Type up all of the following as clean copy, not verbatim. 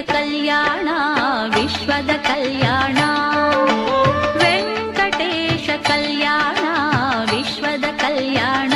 ಕಲ್ಯಾಣ ವಿಶ್ವದ ಕಲ್ಯಾಣ ವೆಂಕಟೇಶ ಕಲ್ಯಾಣ ವಿಶ್ವದ ಕಲ್ಯಾಣ.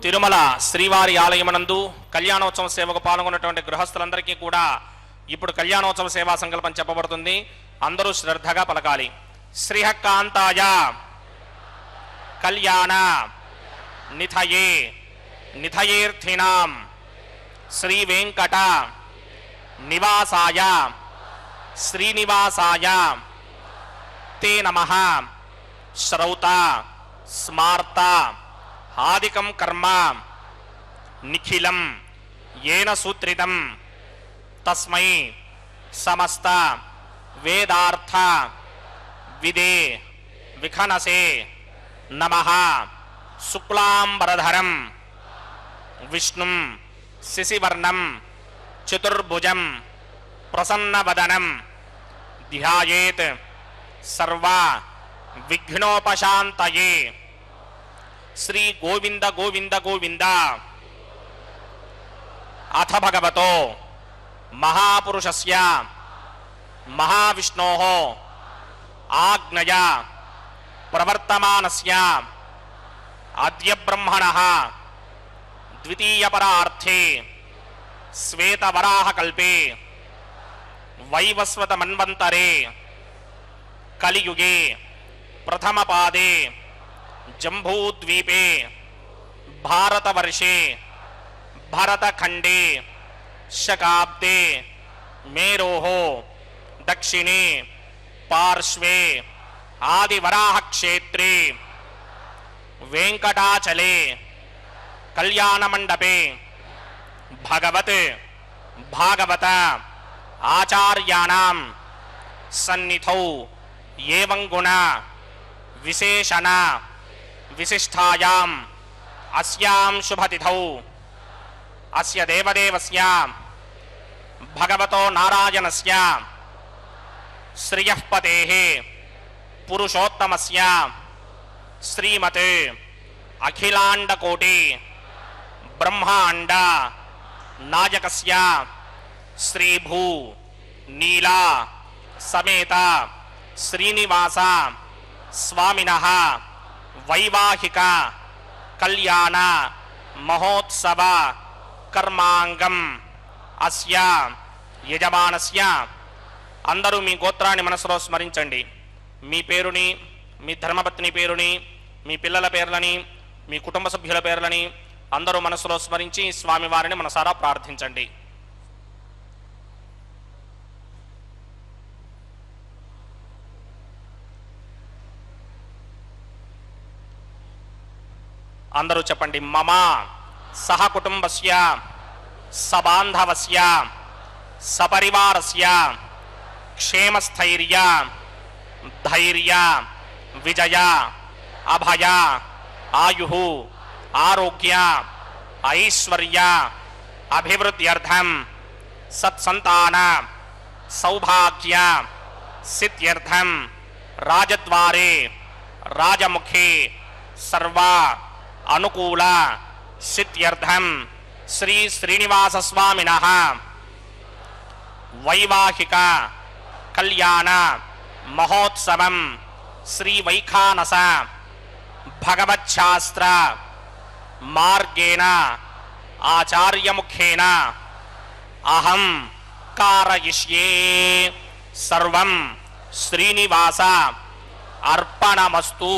తిరుమల శ్రీవారి ఆలయమనందు కళ్యాణోత్సవ సేవకు పాల్గొన్నటువంటి గృహస్థులందరికీ కూడా ఇప్పుడు కళ్యాణోత్సవ సేవా సంకల్పం చెప్పబడుతుంది. అందరూ శ్రద్ధగా పలకాలి. శ్రీహకాంతాయ కళ్యాణ నిథయే నిథయేర్థినాం శ్రీ వెంకట నివాసాయ శ్రీనివాసాయ తే నమః శ్రౌత స్మార్త ఆదికం కర్మ నిఖిలం ఏన సూత్రితం తస్మై సమస్త వేదార్థ విదే విఖనసే నమః శుక్లాంబరధరం విష్ణుం శశివర్ణం చతుర్భుజం ప్రసన్నవదనం ధ్యాయేత్ సర్వ విఘ్నోపశాంతయే. శ్రీ గోవింద గోవింద గోవింద. అథ భగవతో మహాపురుషస్య మహావిష్ణోః ఆజ్ఞయా ప్రవర్తమానస్య అద్య బ్రహ్మణః ద్వితీయపరార్థే శ్వేతవరాహకల్పే వైవస్వతమన్వంతరే కలియుగే ప్రథమపాదే జంబూద్వీపే భారతవర్షే భరతఖండే శకాబ్దే మేరోః దక్షిణే పార్శ్వే ఆదివరాహక్షేత్రే వెంకటాచలే కళ్యాణమండపే భగవత్ భాగవత ఆచార్యాణం సన్నిధౌ ఏవం గుణ విశేషణ విశిష్టాయాం అస్యాం శుభతిథౌ అస్య దేవదేవస్య భగవతో నారాయణస్య శ్రియః పతేః పురుషోత్తమస్య శ్రీమతే అఖిలాండకోటి బ్రహ్మాండ నాయకస్య శ్రీభూ నీలా సమేత శ్రీనివాస స్వామినః వైవాహిక కళ్యాణ మహోత్సవ కర్మాంగం అస్య యజమానస్య. అందరూ మీ గోత్రాన్ని మనసులో స్మరించండి. మీ పేరుని, మీ ధర్మపత్ని పేరుని, మీ పిల్లల పేర్లని, మీ కుటుంబ సభ్యుల పేర్లని అందరూ మనసులో స్మరించి స్వామివారిని మనసారా ప్రార్థించండి. అందరూ చెప్పండి. మమ సహ కుటుంబస్య సబాంధవస్య సపరివారస్య క్షేమస్థైర్య ధైర్య విజయ అభయ ఆయుః ఆరోగ్య ఐశ్వర్య అభివృద్ధ్యర్థం సత్సంతాన సౌభాగ్య సిద్ధ్యర్థం రాజద్వారే రాజముఖే సర్వ అనుకూల సిద్ధ్యర్థం శ్రీ శ్రీనివాస స్వామినః వైవాహిక కళ్యాణ మహోత్సవం శ్రీ వైఖానస భగవచ్ఛాస్త్ర మార్గేణ ఆచార్యముఖేన అహం కారయిష్యే. సర్వం శ్రీనివాస అర్పణమస్తు.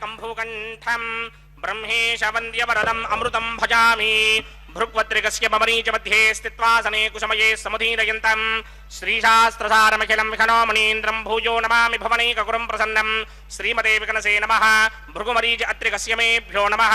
కంభుకంఠం బ్రహ్మేశ వంద్యవరదం అమృతం భజామి. भृग्वत्रिकस्य ममरीच मध्ये स्थित्वासने कुसमये समुदीरयन्तं श्रीशास्त्रसारमखिलं विखनो मणीन्द्रं भूयो नमामि भवनैकगुरुं प्रसन्नं श्रीमते विकनसे नमः भृगुमरीच अत्रिकस्य मेभ्यो नमः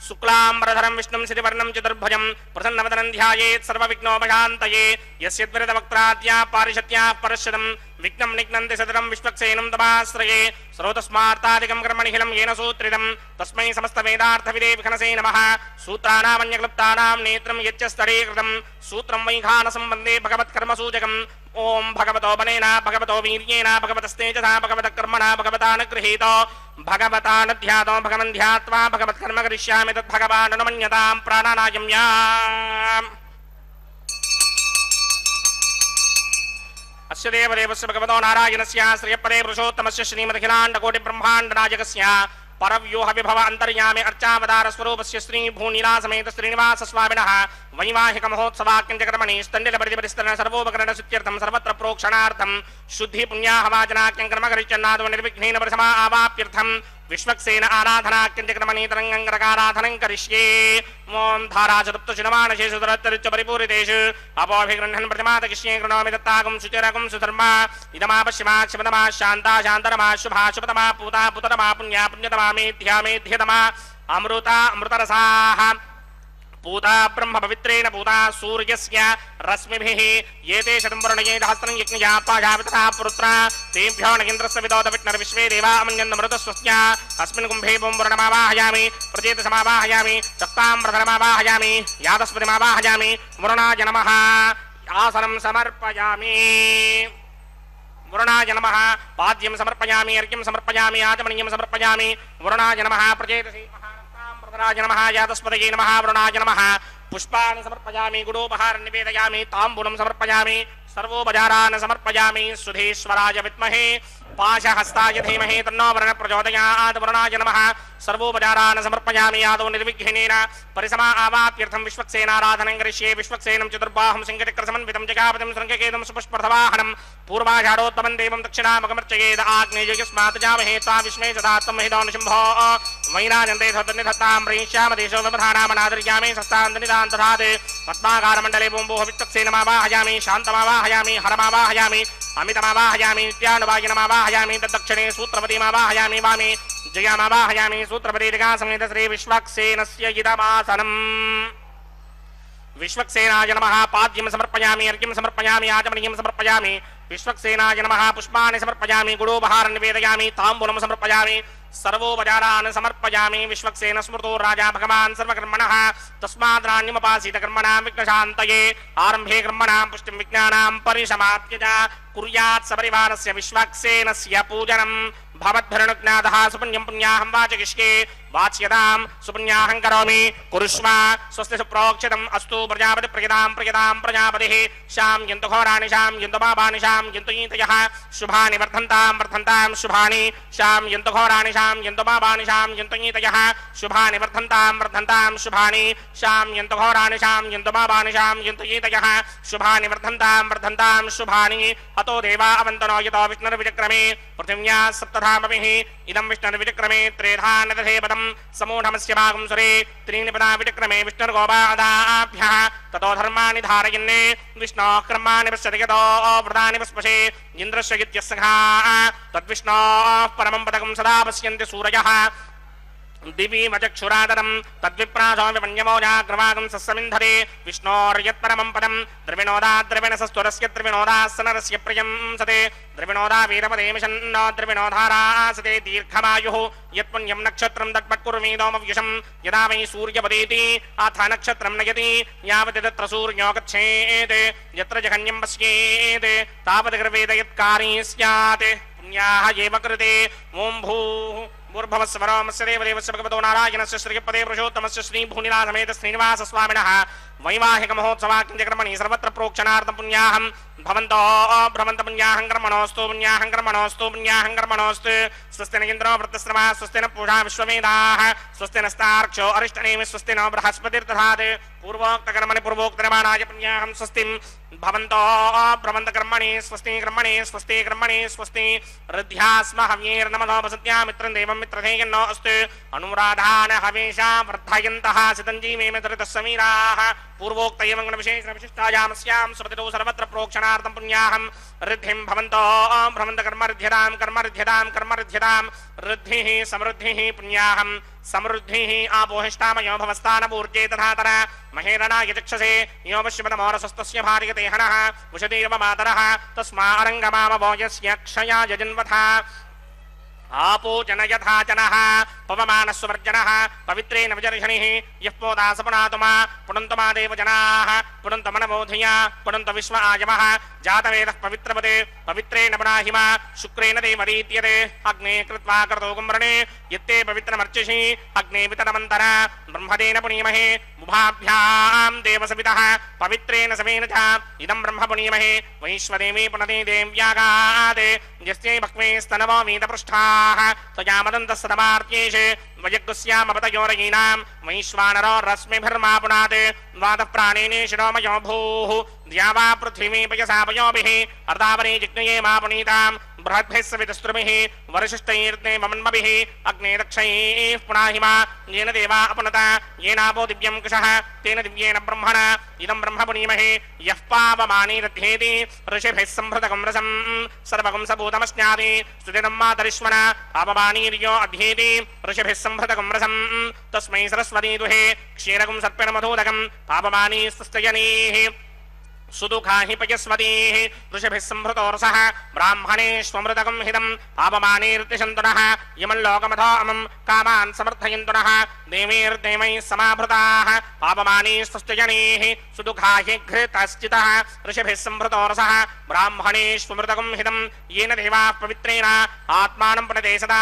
शुक्लाम्बरधरं विष्णुं सिरिवर्णं चतुर्भुजं प्रसन्नवदनं ध्यायेत् सर्वविघ्नोपशान्तये यस्य द्विरदवक्त्राद्या पारिषत्याः परश्वतं विघ्नं निघ्नन्ति सततं विश्वक्सेनं तमाश्रये स्रोतस्मार्तादिकं कर्मणिखिलं येन सूत्रितं तस्मै समस्तवेदार्थविदे विघ्नसे नमः सूत्राणामन्यक्लुप्तानां नेत्रं यच्च स्तरीकृतं सूत्रं वैघानसम्बन्धे भगवत्कर्मसूचकम् ओं भगवतो बलेन भगवतो वीर्येण भगवतस्तेजसा भगवतकर्मणा भगवतानुगृहीतो भगवतानध्यातो भगवन् ध्यात्वा भगवत्कर्म करिष्यामि तद्भगवाननुमन्यतां प्राणानायम्याम् अस्य देवदेवस्य भगवतो नारायणस्य श्रियपदे पुरुषोत्तमस्य श्रीमदखिलाण्डकोटिब्रह्माण्डनायकस्य परव्यूह विभव अंतर्यामे अर्चावतार स्वरूपस्य श्री भूनीला समेत श्रीनिवास स्वामिनः वैवाहिक महोत्सवाक्यंचकर्मणि स्तण्डिलपरिपरिस्तरण सर्वोपकरण सुत्यर्थं सर्वत्र प्रोक्षणार्थं शुद्धि पुण्याहवाचनाख्यं कर्म करिष्यन्नादो निर्विघ्नेन परिसमा आवाप्यर्थं विश्वक्सेन आराधनाख्यंचकर्मणि तरङ्गङ्गरकाराधनं करिष्ये ओं धाराचतुप्तशुनमानशेषु तरत्तरुच्च परिपूरितेषु अपोभिगृह्णन् प्रतिमातकिष्ये कृणोमि दत्तागं सुचिरगं सुधर्मा इदमापश्यमाक्षमतमा शान्ता शान्तरमा शुभा शुभतमा पूता पुततमा पुण्या पुण्यतमा मेध्या मेध्यतमा अमृता अमृतरसाः पूता ब्रह्म पवित्रेण पूता सूर्यस्य रश्मिभिः येते शतं वर्णये सहस्रं यज्ञया पाशावितः पुरुत्रा तेभ्यो नगेन्द्रस्य विदोद विष्णुर्विश्वे देवा अमन्यन्नमृतस्वस्य अस्मिन् कुम्भे पुं वर्णमावाहयामि प्रचेतसमावाहयामि सप्ताम्रधरमावाहयामि यादस्पतिमावाहयामि वरुणाय नमः आसनं समर्पयामि वरुणाय नमः पाद्यं समर्पयामि अर्घ्यं समर्पयामि आचमनीयं समर्पयामि वरुणाय नमः प्रचेतसि महाराज नमः यादस्पतये नमः वरुणाय नमः पुष्पाणि समर्पयामि गुडोपहारं निवेदयामि ताम्बूलं समर्पयामि सर्वोपचारान् समर्पयामि सुधीश्वराय विद्महे पाशहस्ताय धीमहि तन्नो वरुणः प्रचोदयात् वरुणाय नमः सर्वोपचारान् समर्पयामि यादो निर्विघ्नेन परिसमा आवाप्यर्थं विश्वक्सेनाराधनं करिष्ये विश्वक्सेनं चतुर्बाहुं सिंहचक्रसमन्वितं जगापतिं शृङ्गकेतुं सुपुष्पर्थवाहनं पूर्वाषाढोत्तमं देवं दक्षिणामुखमर्चयेद आग्नेयस्मात् जामहे त्वा विस्मे सदा त्वं महितो निशम्भो वैराजन्ते धत्तां प्रेष्यामदेशो विप्रधानामनादर्यामि सस्तान्तनिदान् दधात् पद्माकारमण्डले बुम्बोः वित्तक्सेनमावाहयामि शान्तमावाहयामि हरमावाहयामि अमितमावाहयामि नित्यानुवागिनमावाहयामि तद्दक्षिणे सूत्रपतिमावाहयामि वामे जयामावाहयामि सूत्रपतिर्गा समेत श्री विश्वक्सेनस्य इदमासनम् विश्वक्सेनाय नमः पाद्यं समर्पयामि अर्घ्यं समर्पयामि आचमनीयं समर्पयामि विश्वक्सेनाय नमः पुष्पाणि समर्पयामि गुडोपहारं निवेदयामि ताम्बूलं समर्पयामि सर्वोपचारान् समर्पयामि विश्वक्सेन स्मृतो राजा भगवान् सर्वकर्मणः तस्मात् नान्यमुपासीत कर्मणां विघ्नशान्तये आरम्भे कर्मणां पुष्टिं विज्ञानां परिसमाप्य कुर्यात् सपरिवारस्य विश्वक्सेनस्य पूजनं भवद्भिर्नुज्ञातः सुपुण्यं पुण्याहं वाचयिष्ये वाच्यतां सुपुण्याहं करोमि कुरुष्व स्वस्ति सुप्रोक्षितम् अस्तु प्रजापति प्रियतां प्रजापतिः शां यन्तु घोराणि शां यन्तु पापानि शां यन्तु ईतयः शुभानि वर्धन्तां शुभानि शां यन्तु घोराणि शां यन्तु पापानि शां यन्तु ईतयः शुभानि वर्धन्तां शुभानि शां यन्तु घोराणि शां यन्तु पापानि शां यन्तु ईतयः शुभानि वर्धन्तां शुभानि अतो देवा अवन्तनो यतो विष्णुर्विचक्रमे पृथिव्या सप्तधामभिः इदं विष्णुर्विचक्रमे त्रेधा नदधे पदं समूढमस्य भागं सुरे त्रीणि पदा विचक्रमे विष्णुर्गोपादाभ्यः ततो धर्माणि धारयन्ने विष्णोः कर्माणि पश्यति यतो व्रतानि पस्पशे इन्द्रस्य इत्यस्सखाः तद्विष्णोः परमं पदकं सदा पश्यन्ति सूरयः दिवि वचक्षुरादरं तद्विप्रासो विपण्यमोजाग्रवागं सस्समिन्धरे विष्णोर्यत्परमं पदं द्रविणोदाद्रविणसस्तुरस्य द्रविणोदासनरस्य प्रियं सते द्रविणोदा वीरपदे मिषन्नो द्रविणोधारासते दीर्घमायुः यत्पुण्यं नक्षत्रं तत्पट्कुर्मीदोमव्युषं यदा वै सूर्यपदेति अथ नक्षत्रं नयति यावत् तत्र सूर्यो गच्छेत् यत्र जघन्यं पश्येत् तावत् गर्वेद यत्कारी स्यात् पुण्याः एव कृते ॐ भूः भूर्भुवस्वरमस्य देवदेवस्य भगवतो नारायणस्य श्रीपदे पुरुषोत्तमस्य श्रीभूनिला समेत श्रीनिवास स्वामिनः वैवाहिक महोत्सवाक्यंचकर्मणि सर्वत्र प्रोक्षणार्थं पुण्याहं भवन्तो भ्रमन्त पुण्याहं कर्मणोऽस्तु स्वस्ति न इन्द्रो वृत्तश्रवा स्वस्ति न पूषा विश्ववेदाः स्वस्ति नस्तार्क्ष्यो अरिष्टनेमि स्वस्ति न बृहस्पतिर्दधात् पूर्वोक्तकर्मणि पूर्वोक्तनिर्माणाय पुण्याहं स्वस्तिं भवन्तो भ्रमन्त कर्मणि स्वस्ति ऋद्ध्यास्म हव्यैर्नमनो वसत्या मित्रं देवं मित्रधेयन्नो अस्तु अनुराधान हवेशा वर्धयन्तः सितञ्जीवेम धृतः समीराः पूर्वोक्त एवं विशेषण विशिष्टायामस्यां सुपतितो सर्वत्र प्रोक्षणार्थं पुण्याहं ऋद्धिं भवन्तो भ्रमन्त कर्मऋध्यतां कर्मऋध्यतां कर्मऋध्यतां ऋद्धिः समृद्धिः पुण्याहं समृद्धिः आपोहिष्टामयो भवस्थानपूर्जे तथातर महेरणाय चक्षसे यो वश्यपदमोरसस्तस्य भार्यते हनः उषतीर्व मातरः तस्मा अरङ्गमामवो यस्य क्षयाय जन्मथा आपो जन यथा जनः पवमानस्वर्जनः पवित्रेण विजर्षणिः यः पोदासपुनातुमा पुनन्तमा देवजनाः पुनन्तमनबोधया पुनन्त विश्व आयमः जातवेदः पवित्रपदे पवित्रेण पुनाहिमा शुक्रेण देवरीत्यते अग्ने कृत्वा कर्तोगुम्रणे यत्ते पवित्रमर्चिषि अग्ने वितरमन्तर ब्रह्मदेन पुनीमहे मुभाभ्यां देवसवितः पवित्रेण समेन च इदं ब्रह्म पुनीमहे वैश्वदेवी पुनते देव्यागादे यस्यै भक्मे स्तनवो वीतपृष्ठाः त्वया मदन्तस्तमार्त्येषे वयग्स्यामपतयोरयीनां वैश्वानरो रश्मिभिर्मा पुनात् द्वादः प्राणेने शिरोमयो भूः द्यावा पृथिवी पयसापयोभिः अर्धावने जिग्नये मा पुनीतां बृहद्भिः सवितस्त्रुभिः वरिशिष्टैर्ते ममन्मभिः अग्ने दक्षैः पुनाहिमा येन देवा अपनता येनापो दिव्यं कुशः तेन दिव्येन ब्रह्मणा इदं ब्रह्म पुनीमहे यः पावमाने दध्येति ऋषिभिः सम्भृतकं रसं सर्वकं सबूतमस्नाति स्तुतिनं मातरिश्वना पावमानीर्यो अध्येति ऋषिभिः सम्भृतकं रसं तस्मै सरस्वती दुहे क्षीरकं सर्पिणमधूदकं पावमानी स्तुस्तयनीः सुदुःखा हि पयस्वतीः ऋषिभिः सम्भृतोरसः ब्राह्मणेष्वमृतकं हितं पापमानेर्तिशन्तुनः यमल्लोकमथो अमं कामान् समर्थयन्तुनः देवीर्देवैः समाभृताः पापमानेस्तुष्टजनेः सुदुःखा हि घृतश्चितः ऋषिभिः सम्भृतोरसः ब्राह्मणेष्वमृतकं हितं येन देवाः पवित्रेण आत्मानं पुनते सदा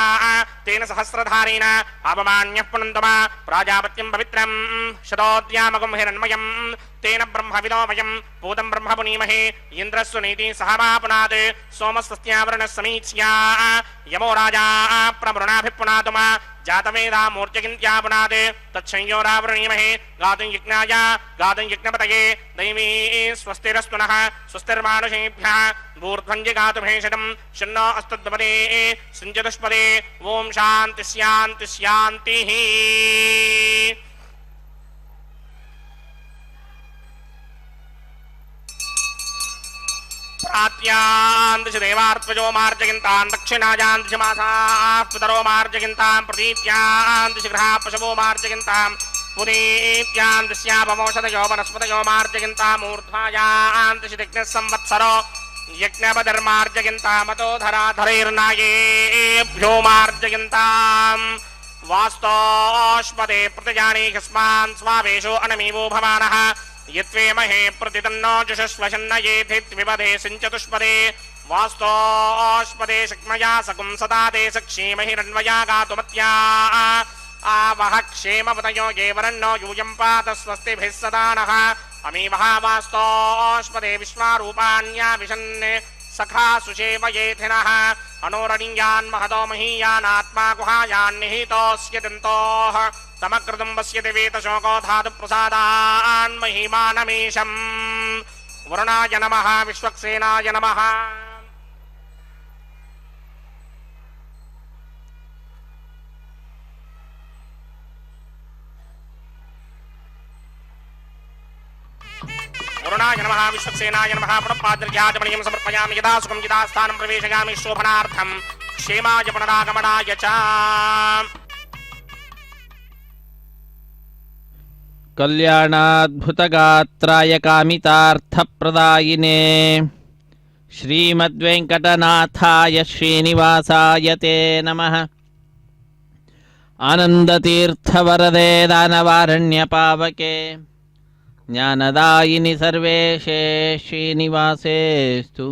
तेन सहस्रधारेण पापमान्यः पुनन्तमा प्राजापत्यं पवित्रं शतोद्यामकं हिरण्मयं तेन ब्रह्मविदो वयं भूतं ब्रह्म पुनीमहे इन्द्रस्व नीति सहमा पुनात् सोमस्वस्त्यावरणः समीक्ष्या यमो राजा प्रवृणाभिः पुनातुमा जातवेदा मूर्त्यकिन्त्या पुनात् तच्छंयोरावृणीमहे गातुं यज्ञाय गातुं यज्ञपतये दैवी स्वस्तिरस्तुनः स्वस्तिर्मानुषेभ्यः ऊर्ध्वञ्जिगातुभेषजं शन्नो अस्तद्वपदे सञ्चतुष्पदे ॐ शान्ति शान्ति शान्तिः प्रात्यां दिशि देवार्त्वजो मार्जयन्तां दक्षिणायां दिशि मासाः पितरो मार्जयन्तां प्रतीत्यां दिशि गृहाः पशवो मार्जयन्तां पुनीत्यां दिश्यापमोषधयो वनस्पतयो मार्जयन्तां ऊर्ध्वायां दिशि दिग्नः संवत्सरो यज्ञपतिर्मार्जयन्तामतो धराधरैर्नायेभ्यो मार्जयन्तां वास्तोष्पदे प्रतिजाने यस्मान् स्वावेशो अनमीवो भवानः यत्वे महे प्रतितन्नो जुषस्वशन्न येथित्विपदे सिञ्चतुष्पदे वास्तोष्पदे शक्मया सकुं सदा ते सक्षीमहिरन्वया गातुमत्या आवह क्षेमपतयो ये वरन्नो यूयं पात स्वस्तिभिः सदा नः अमीवः वास्तोष्पदे विश्वारूपाण्या विशन् सखा सुषेवयेथिनः अनोरणीयान् महतो महीयानात्मा गुहायान्निहितोऽस्य दन्तोः तमकृतं पश्यति वेतशोको धातु प्रसादान् महिमानमीशम् वरुणाय नमः विश्वक्सेनाय नमः वरुणाय नमः विश्वक्सेनाय नमः पुनःपाद्रजाजमणीयं समर्पयामि यदा सुखं यदा स्थानं प्रवेशयामि शोभनार्थं क्षेमाय पुनरागमनाय च कल्याणाद्भुतगात्राय कामितार्थप्रदायिने श्रीमद्वेङ्कटनाथाय श्रीनिवासाय ते नमः। आनन्दतीर्थवरदे दानवारण्यपावके ज्ञानदायिनि सर्वेशे श्रीनिवासेस्तु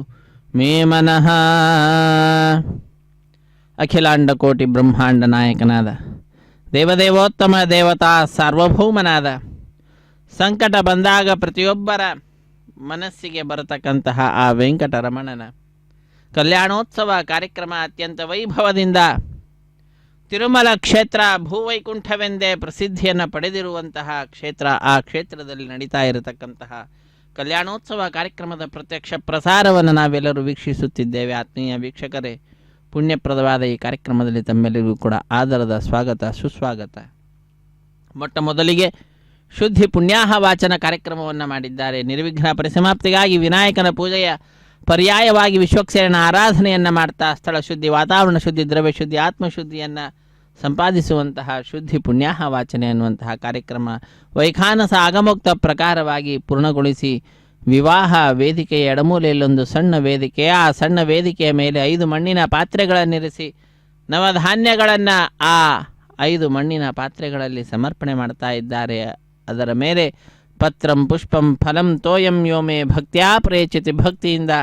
मे मनः। ಅಖಿಲಾಂಡಕೋಟಿ ಬ್ರಹ್ಮಾಂಡ ನಾಯಕನಾದ ದೇವದೇವೋತ್ತಮ ದೇವತಾ ಸಾರ್ವಭೌಮನಾದ ಸಂಕಟ ಬಂದಾಗ ಪ್ರತಿಯೊಬ್ಬರ ಮನಸ್ಸಿಗೆ ಬರತಕ್ಕಂತಹ ಆ ವೆಂಕಟರಮಣನ ಕಲ್ಯಾಣೋತ್ಸವ ಕಾರ್ಯಕ್ರಮ ಅತ್ಯಂತ ವೈಭವದಿಂದ ತಿರುಮಲ ಕ್ಷೇತ್ರ ಭೂವೈಕುಂಠವೆಂದೇ ಪ್ರಸಿದ್ಧಿಯನ್ನು ಪಡೆದಿರುವಂತಹ ಕ್ಷೇತ್ರ. ಆ ಕ್ಷೇತ್ರದಲ್ಲಿ ನಡೀತಾ ಇರತಕ್ಕಂತಹ ಕಲ್ಯಾಣೋತ್ಸವ ಕಾರ್ಯಕ್ರಮದ ಪ್ರತ್ಯಕ್ಷ ಪ್ರಸಾರವನ್ನು ನಾವೆಲ್ಲರೂ ವೀಕ್ಷಿಸುತ್ತಿದ್ದೇವೆ. ಆತ್ಮೀಯ ವೀಕ್ಷಕರೇ, ಪುಣ್ಯಪ್ರದವಾದ ಈ ಕಾರ್ಯಕ್ರಮದಲ್ಲಿ ತಮ್ಮೆಲ್ಲರಿಗೂ ಕೂಡ ಆದರದ ಸ್ವಾಗತ ಸುಸ್ವಾಗತ. ಮೊಟ್ಟ ಮೊದಲಿಗೆ ಶುದ್ಧಿ ಪುಣ್ಯಾಹ ವಾಚನ ಕಾರ್ಯಕ್ರಮವನ್ನು ಮಾಡಿದ್ದಾರೆ. ನಿರ್ವಿಘ್ನ ಪರಿಸಮಾಪ್ತಿಗಾಗಿ ವಿನಾಯಕನ ಪೂಜೆಯ ಪರ್ಯಾಯವಾಗಿ ವಿಶ್ವಕ್ಸೇನ ಆರಾಧನೆಯನ್ನು ಮಾಡ್ತಾ ಸ್ಥಳ ಶುದ್ಧಿ, ವಾತಾವರಣ ಶುದ್ಧಿ, ದ್ರವ್ಯ ಶುದ್ಧಿ, ಆತ್ಮಶುದ್ಧಿಯನ್ನು ಸಂಪಾದಿಸುವಂತಹ ಶುದ್ಧಿ ಪುಣ್ಯಾಹ ವಾಚನೆ ಅನ್ನುವಂತಹ ಕಾರ್ಯಕ್ರಮ ವೈಖಾನಸ ಆಗಮೋಕ್ತ ಪ್ರಕಾರವಾಗಿ ಪೂರ್ಣಗೊಳಿಸಿ ವಿವಾಹ ವೇದಿಕೆಯ ಎಡಮೂಲೆಯಲ್ಲೊಂದು ಸಣ್ಣ ವೇದಿಕೆ, ಆ ಸಣ್ಣ ವೇದಿಕೆಯ ಮೇಲೆ 5 ಮಣ್ಣಿನ ಪಾತ್ರೆಗಳನ್ನಿರಿಸಿ ನವಧಾನ್ಯಗಳನ್ನು ಆ 5 ಮಣ್ಣಿನ ಪಾತ್ರೆಗಳಲ್ಲಿ ಸಮರ್ಪಣೆ ಮಾಡ್ತಾ ಇದ್ದಾರೆ. ಅದರ ಮೇಲೆ ಪತ್ರಂ ಪುಷ್ಪಂ ಫಲಂ ತೋಯಂ ಯೋಮೆ ಭಕ್ತ್ಯಾ ಪ್ರೇಚಿತಿ, ಭಕ್ತಿಯಿಂದ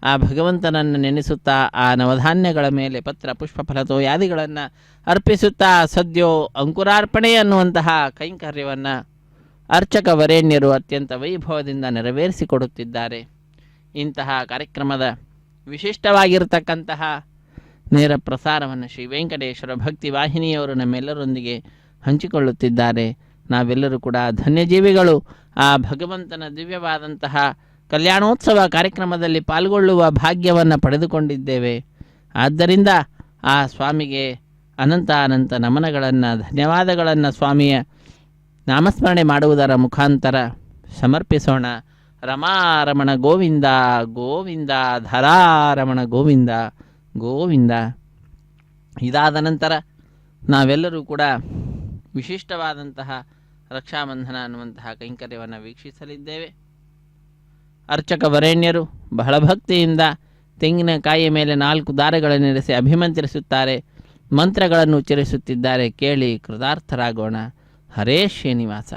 ಆ ಭಗವಂತನನ್ನು ನೆನೆಸುತ್ತಾ ಆ ನವಧಾನ್ಯಗಳ ಮೇಲೆ ಪತ್ರ ಪುಷ್ಪ ಫಲತೋಯಾದಿಗಳನ್ನು ಅರ್ಪಿಸುತ್ತಾ ಸದ್ಯೋ ಅಂಕುರಾರ್ಪಣೆ ಅನ್ನುವಂತಹ ಕೈಂಕರ್ಯವನ್ನು ಅರ್ಚಕ ವರೇಣ್ಯರು ಅತ್ಯಂತ ವೈಭವದಿಂದ ನೆರವೇರಿಸಿಕೊಡುತ್ತಿದ್ದಾರೆ. ಇಂತಹ ಕಾರ್ಯಕ್ರಮದ ವಿಶಿಷ್ಟವಾಗಿರತಕ್ಕಂತಹ ನೇರ ಪ್ರಸಾರವನ್ನು ಶ್ರೀ ವೆಂಕಟೇಶ್ವರ ಭಕ್ತಿ ವಾಹಿನಿಯವರು ನಮ್ಮೆಲ್ಲರೊಂದಿಗೆ ಹಂಚಿಕೊಳ್ಳುತ್ತಿದ್ದಾರೆ. ನಾವೆಲ್ಲರೂ ಕೂಡ ಧನ್ಯಜೀವಿಗಳು. ಆ ಭಗವಂತನ ದಿವ್ಯವಾದಂತಹ ಕಲ್ಯಾಣೋತ್ಸವ ಕಾರ್ಯಕ್ರಮದಲ್ಲಿ ಪಾಲ್ಗೊಳ್ಳುವ ಭಾಗ್ಯವನ್ನು ಪಡೆದುಕೊಂಡಿದ್ದೇವೆ. ಆದ್ದರಿಂದ ಆ ಸ್ವಾಮಿಗೆ ಅನಂತ ಅನಂತ ನಮನಗಳನ್ನು, ಧನ್ಯವಾದಗಳನ್ನು ಸ್ವಾಮಿಯ ನಾಮಸ್ಮರಣೆ ಮಾಡುವುದರ ಮುಖಾಂತರ ಸಮರ್ಪಿಸೋಣ. ರಮಾರಮಣ ಗೋವಿಂದ ಗೋವಿಂದ, ಧರಾರಮಣ ಗೋವಿಂದ ಗೋವಿಂದ. ಇದಾದ ನಂತರ ನಾವೆಲ್ಲರೂ ಕೂಡ ವಿಶಿಷ್ಟವಾದಂತಹ ರಕ್ಷಾಬಂಧನ ಅನ್ನುವಂತಹ ಕೈಂಕರ್ಯವನ್ನು ವೀಕ್ಷಿಸಲಿದ್ದೇವೆ. ಅರ್ಚಕ ವರೇಣ್ಯರು ಬಹಳ ಭಕ್ತಿಯಿಂದ ತೆಂಗಿನಕಾಯಿಯ ಮೇಲೆ 4 ದಾರಗಳನ್ನಿರಿಸಿ ಅಭಿಮಂತ್ರಿಸುತ್ತಾರೆ, ಮಂತ್ರಗಳನ್ನು ಉಚ್ಚರಿಸುತ್ತಿದ್ದಾರೆ. ಕೇಳಿ ಕೃತಾರ್ಥರಾಗೋಣ. ಹರೇ ಶ್ರೀನಿವಾಸ,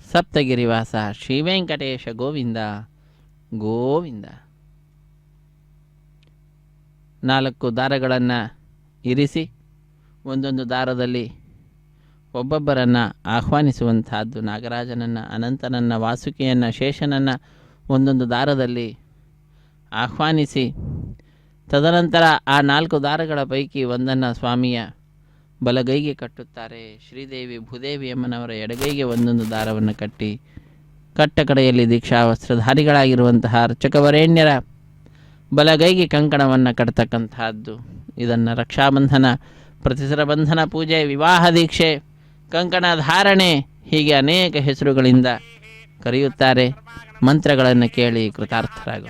ಸಪ್ತಗಿರಿವಾಸ, ಶ್ರೀ ವೆಂಕಟೇಶ ಗೋವಿಂದ ಗೋವಿಂದ. 4 ದಾರಗಳನ್ನು ಇರಿಸಿ ಒಂದೊಂದು ದಾರದಲ್ಲಿ ಒಬ್ಬೊಬ್ಬರನ್ನು ಆಹ್ವಾನಿಸುವಂತಹದ್ದು. ನಾಗರಾಜನನ್ನು, ಅನಂತನನ್ನು, ವಾಸುಕಿಯನ್ನು, ಶೇಷನನ್ನು ಒಂದೊಂದು ದಾರದಲ್ಲಿ ಆಹ್ವಾನಿಸಿ ತದನಂತರ ಆ 4 ದಾರಗಳ ಪೈಕಿ ಒಂದನ್ನು ಸ್ವಾಮಿಯ ಬಲಗೈಗೆ ಕಟ್ಟುತ್ತಾರೆ. ಶ್ರೀದೇವಿ ಭೂದೇವಿ ಅಮ್ಮನವರ ಎಡಗೈಗೆ ಒಂದೊಂದು ದಾರವನ್ನು ಕಟ್ಟಿ ಕಟ್ಟ ಕಡೆಯಲ್ಲಿ ದೀಕ್ಷಾ ವಸ್ತ್ರಧಾರಿಗಳಾಗಿರುವಂತಹ ಅರ್ಚಕವರೇಣ್ಯರ ಬಲಗೈಗೆ ಕಂಕಣವನ್ನು ಕಟ್ಟತಕ್ಕಂತಹದ್ದು. ಇದನ್ನು ರಕ್ಷಾಬಂಧನ, ಪ್ರತಿಸರ ಬಂಧನ ಪೂಜೆ, ವಿವಾಹ ದೀಕ್ಷೆ, ಕಂಕಣ ಧಾರಣೆ ಹೀಗೆ ಅನೇಕ ಹೆಸರುಗಳಿಂದ ಕರೆಯುತ್ತಾರೆ. ಮಂತ್ರಗಳನ್ನು ಕೇಳಿ ಕೃತಾರ್ಥರಾಗು.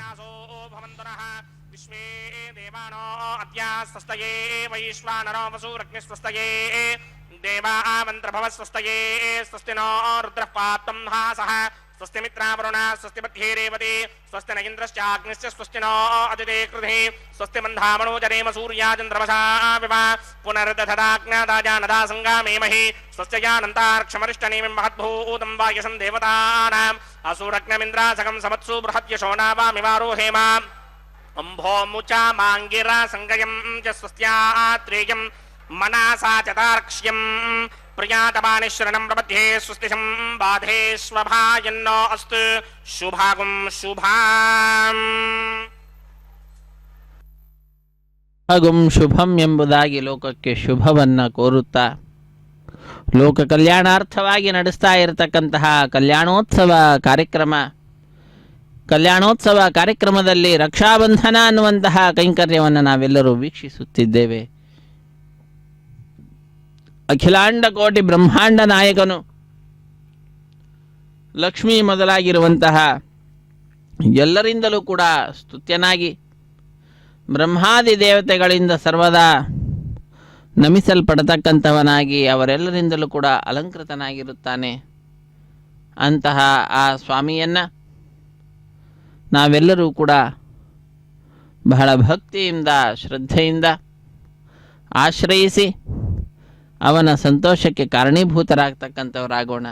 ಸ್ವಸ್ತಯೇ ವೈಶ್ವಾನರೋ ವಸೂರಗ್ನಿಸ್ವಸ್ತಯೇ ದೇವಾ ಮಂತ್ರಭವ ಸ್ವಸ್ತಯೇ ಸ್ವಸ್ತಿನೋ ರುದ್ರಃ ಪಾತ್ವಂ ಹಾಸಃ ಸ್ವಸ್ತಿ ಮಿತ್ರಾವರುಣ ಸ್ವಸ್ತಿ ಮಧ್ಯೇ ರೇವತಿ ಸ್ವಸ್ತಿ ನ ಇಂದ್ರಶ್ಚಾಗ್ನಿಶ್ಚ ಸ್ವಸ್ತಿನೋ ಅದಿತೆ ಕೃಧಿ ಸ್ವಸ್ತಿ ಮಂಧಾಮಣೋ ಜನೇಮ ಸೂರ್ಯಾಚಂದ್ರಮಸಾ ವಿವ ಪುನರ್ದಧದಾಜ್ಞಾದಾಜಾನದಾ ಸಂಗಾಮೇಮಹಿ ಸ್ವಸ್ತ್ಯಾನಂತಾರ್ಕ್ಷಮರಿಷ್ಟನೇಮಿಂ ಮಹದ್ಭೂತಂ ವಾಯಸಂ ದೇವತಾನಾಂ ಅಸೂರಗ್ನಮಿಂದ್ರಾಸಕಂ ಸಮತ್ಸು ಬೃಹತ್ಯಶೋನಾವಾಮಿವಾರೋಹೇಮ ಅಂಭೋ ಮುಚಾ ಮಾಂಗಿರ ಸಂಗಯಂ ಚ ಸ್ವಸ್ತ್ಯಾತ್ರೇಯಂ ಮನಸಾ ಚತಾರ್ಕ್ಷ್ಯಂ ಪ್ರಿಯಾತಮಾನಿಶ್ರಣಂ ಪ್ರಪದ್ಯೆ ಸ್ವಸ್ತಿಶಂ ಬಾಧೇ ಸ್ವಭಾಯನ್ನೋ ಅಸ್ತು ಶುಭಾಗುಂ ಶುಭಾಂ. ಶುಭಾಗುಂ ಶುಭಂ ಎಂಬುದಾಗಿ ಲೋಕಕ್ಕೆ ಶುಭವನ್ನು ಕೋರುತ್ತಾ ಲೋಕ ಕಲ್ಯಾಣಾರ್ಥವಾಗಿ ನಡೆಸ್ತಾ ಇರತಕ್ಕಂತಹ ಕಲ್ಯಾಣೋತ್ಸವ ಕಾರ್ಯಕ್ರಮದಲ್ಲಿ ರಕ್ಷಾಬಂಧನ ಅನ್ನುವಂತಹ ಕೈಂಕರ್ಯವನ್ನು ನಾವೆಲ್ಲರೂ ವೀಕ್ಷಿಸುತ್ತಿದ್ದೇವೆ. ಅಖಿಲಾಂಡ ಕೋಟಿ ಬ್ರಹ್ಮಾಂಡ ನಾಯಕನು ಲಕ್ಷ್ಮೀ ಮೊದಲಾಗಿರುವಂತಹ ಎಲ್ಲರಿಂದಲೂ ಕೂಡ ಸ್ತುತ್ಯನಾಗಿ ಬ್ರಹ್ಮಾದಿ ದೇವತೆಗಳಿಂದ ಸರ್ವದಾ ನಮಿಸಲ್ಪಡತಕ್ಕಂಥವನಾಗಿ ಅವರೆಲ್ಲರಿಂದಲೂ ಕೂಡ ಅಲಂಕೃತನಾಗಿರುತ್ತಾನೆ. ಅಂತಹ ಆ ಸ್ವಾಮಿಯನ್ನು ನಾವೆಲ್ಲರೂ ಕೂಡ ಬಹಳ ಭಕ್ತಿಯಿಂದ ಶ್ರದ್ಧೆಯಿಂದ ಆಶ್ರಯಿಸಿ ಅವನ ಸಂತೋಷಕ್ಕೆ ಕಾರಣೀಭೂತರಾಗ್ತಕ್ಕಂಥವರಾಗೋಣ.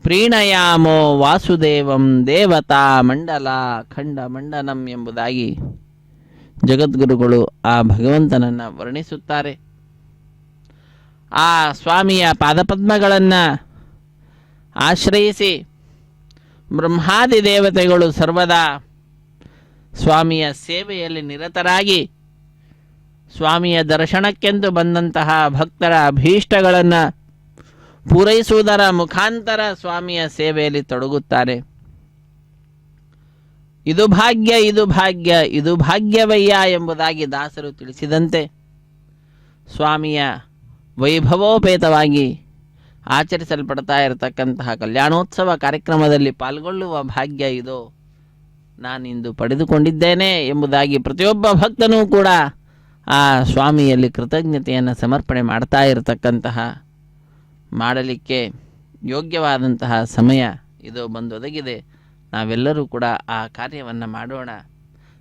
ಪ್ರೀಣಯಾಮೋ ವಾಸುದೇವಂ ದೇವತಾ ಮಂಡಲ ಖಂಡ ಮಂಡನಂ ಎಂಬುದಾಗಿ ಜಗದ್ಗುರುಗಳು ಆ ಭಗವಂತನನ್ನು ವರ್ಣಿಸುತ್ತಾರೆ. ಆ ಸ್ವಾಮಿಯ ಪಾದಪದ್ಮಗಳನ್ನು ಆಶ್ರಯಿಸಿ ಬ್ರಹ್ಮಾದಿ ದೇವತೆಗಳು ಸರ್ವದಾ ಸ್ವಾಮಿಯ ಸೇವೆಯಲ್ಲಿ ನಿರತರಾಗಿ ಸ್ವಾಮಿಯ ದರ್ಶನಕ್ಕೆಂದು ಬಂದಂತಹ ಭಕ್ತರ ಅಭೀಷ್ಟಗಳನ್ನು ಪೂರೈಸುವುದರ ಮುಖಾಂತರ ಸ್ವಾಮಿಯ ಸೇವೆಯಲ್ಲಿ ತೊಡಗುತ್ತಾರೆ. ಇದು ಭಾಗ್ಯ, ಇದು ಭಾಗ್ಯ, ಇದು ಭಾಗ್ಯವಯ್ಯ ಎಂಬುದಾಗಿ ದಾಸರು ತಿಳಿಸಿದಂತೆ ಸ್ವಾಮಿಯ ವೈಭವೋಪೇತವಾಗಿ ಆಚರಿಸಲ್ಪಡ್ತಾ ಇರತಕ್ಕಂತಹ ಕಲ್ಯಾಣೋತ್ಸವ ಕಾರ್ಯಕ್ರಮದಲ್ಲಿ ಪಾಲ್ಗೊಳ್ಳುವ ಭಾಗ್ಯ ಇದು ನಾನಿಂದು ಪಡೆದುಕೊಂಡಿದ್ದೇನೆ ಎಂಬುದಾಗಿ ಪ್ರತಿಯೊಬ್ಬ ಭಕ್ತನೂ ಕೂಡ ಆ ಸ್ವಾಮಿಯಲ್ಲಿ ಕೃತಜ್ಞತೆಯನ್ನು ಸಮರ್ಪಣೆ ಮಾಡ್ತಾ ಇರತಕ್ಕಂತಹ ಮಾಡಲಿಕ್ಕೆ ಯೋಗ್ಯವಾದಂತಹ ಸಮಯ ಇದು ಬಂದೊದಗಿದೆ. ನಾವೆಲ್ಲರೂ ಕೂಡ ಆ ಕಾರ್ಯವನ್ನು ಮಾಡೋಣ.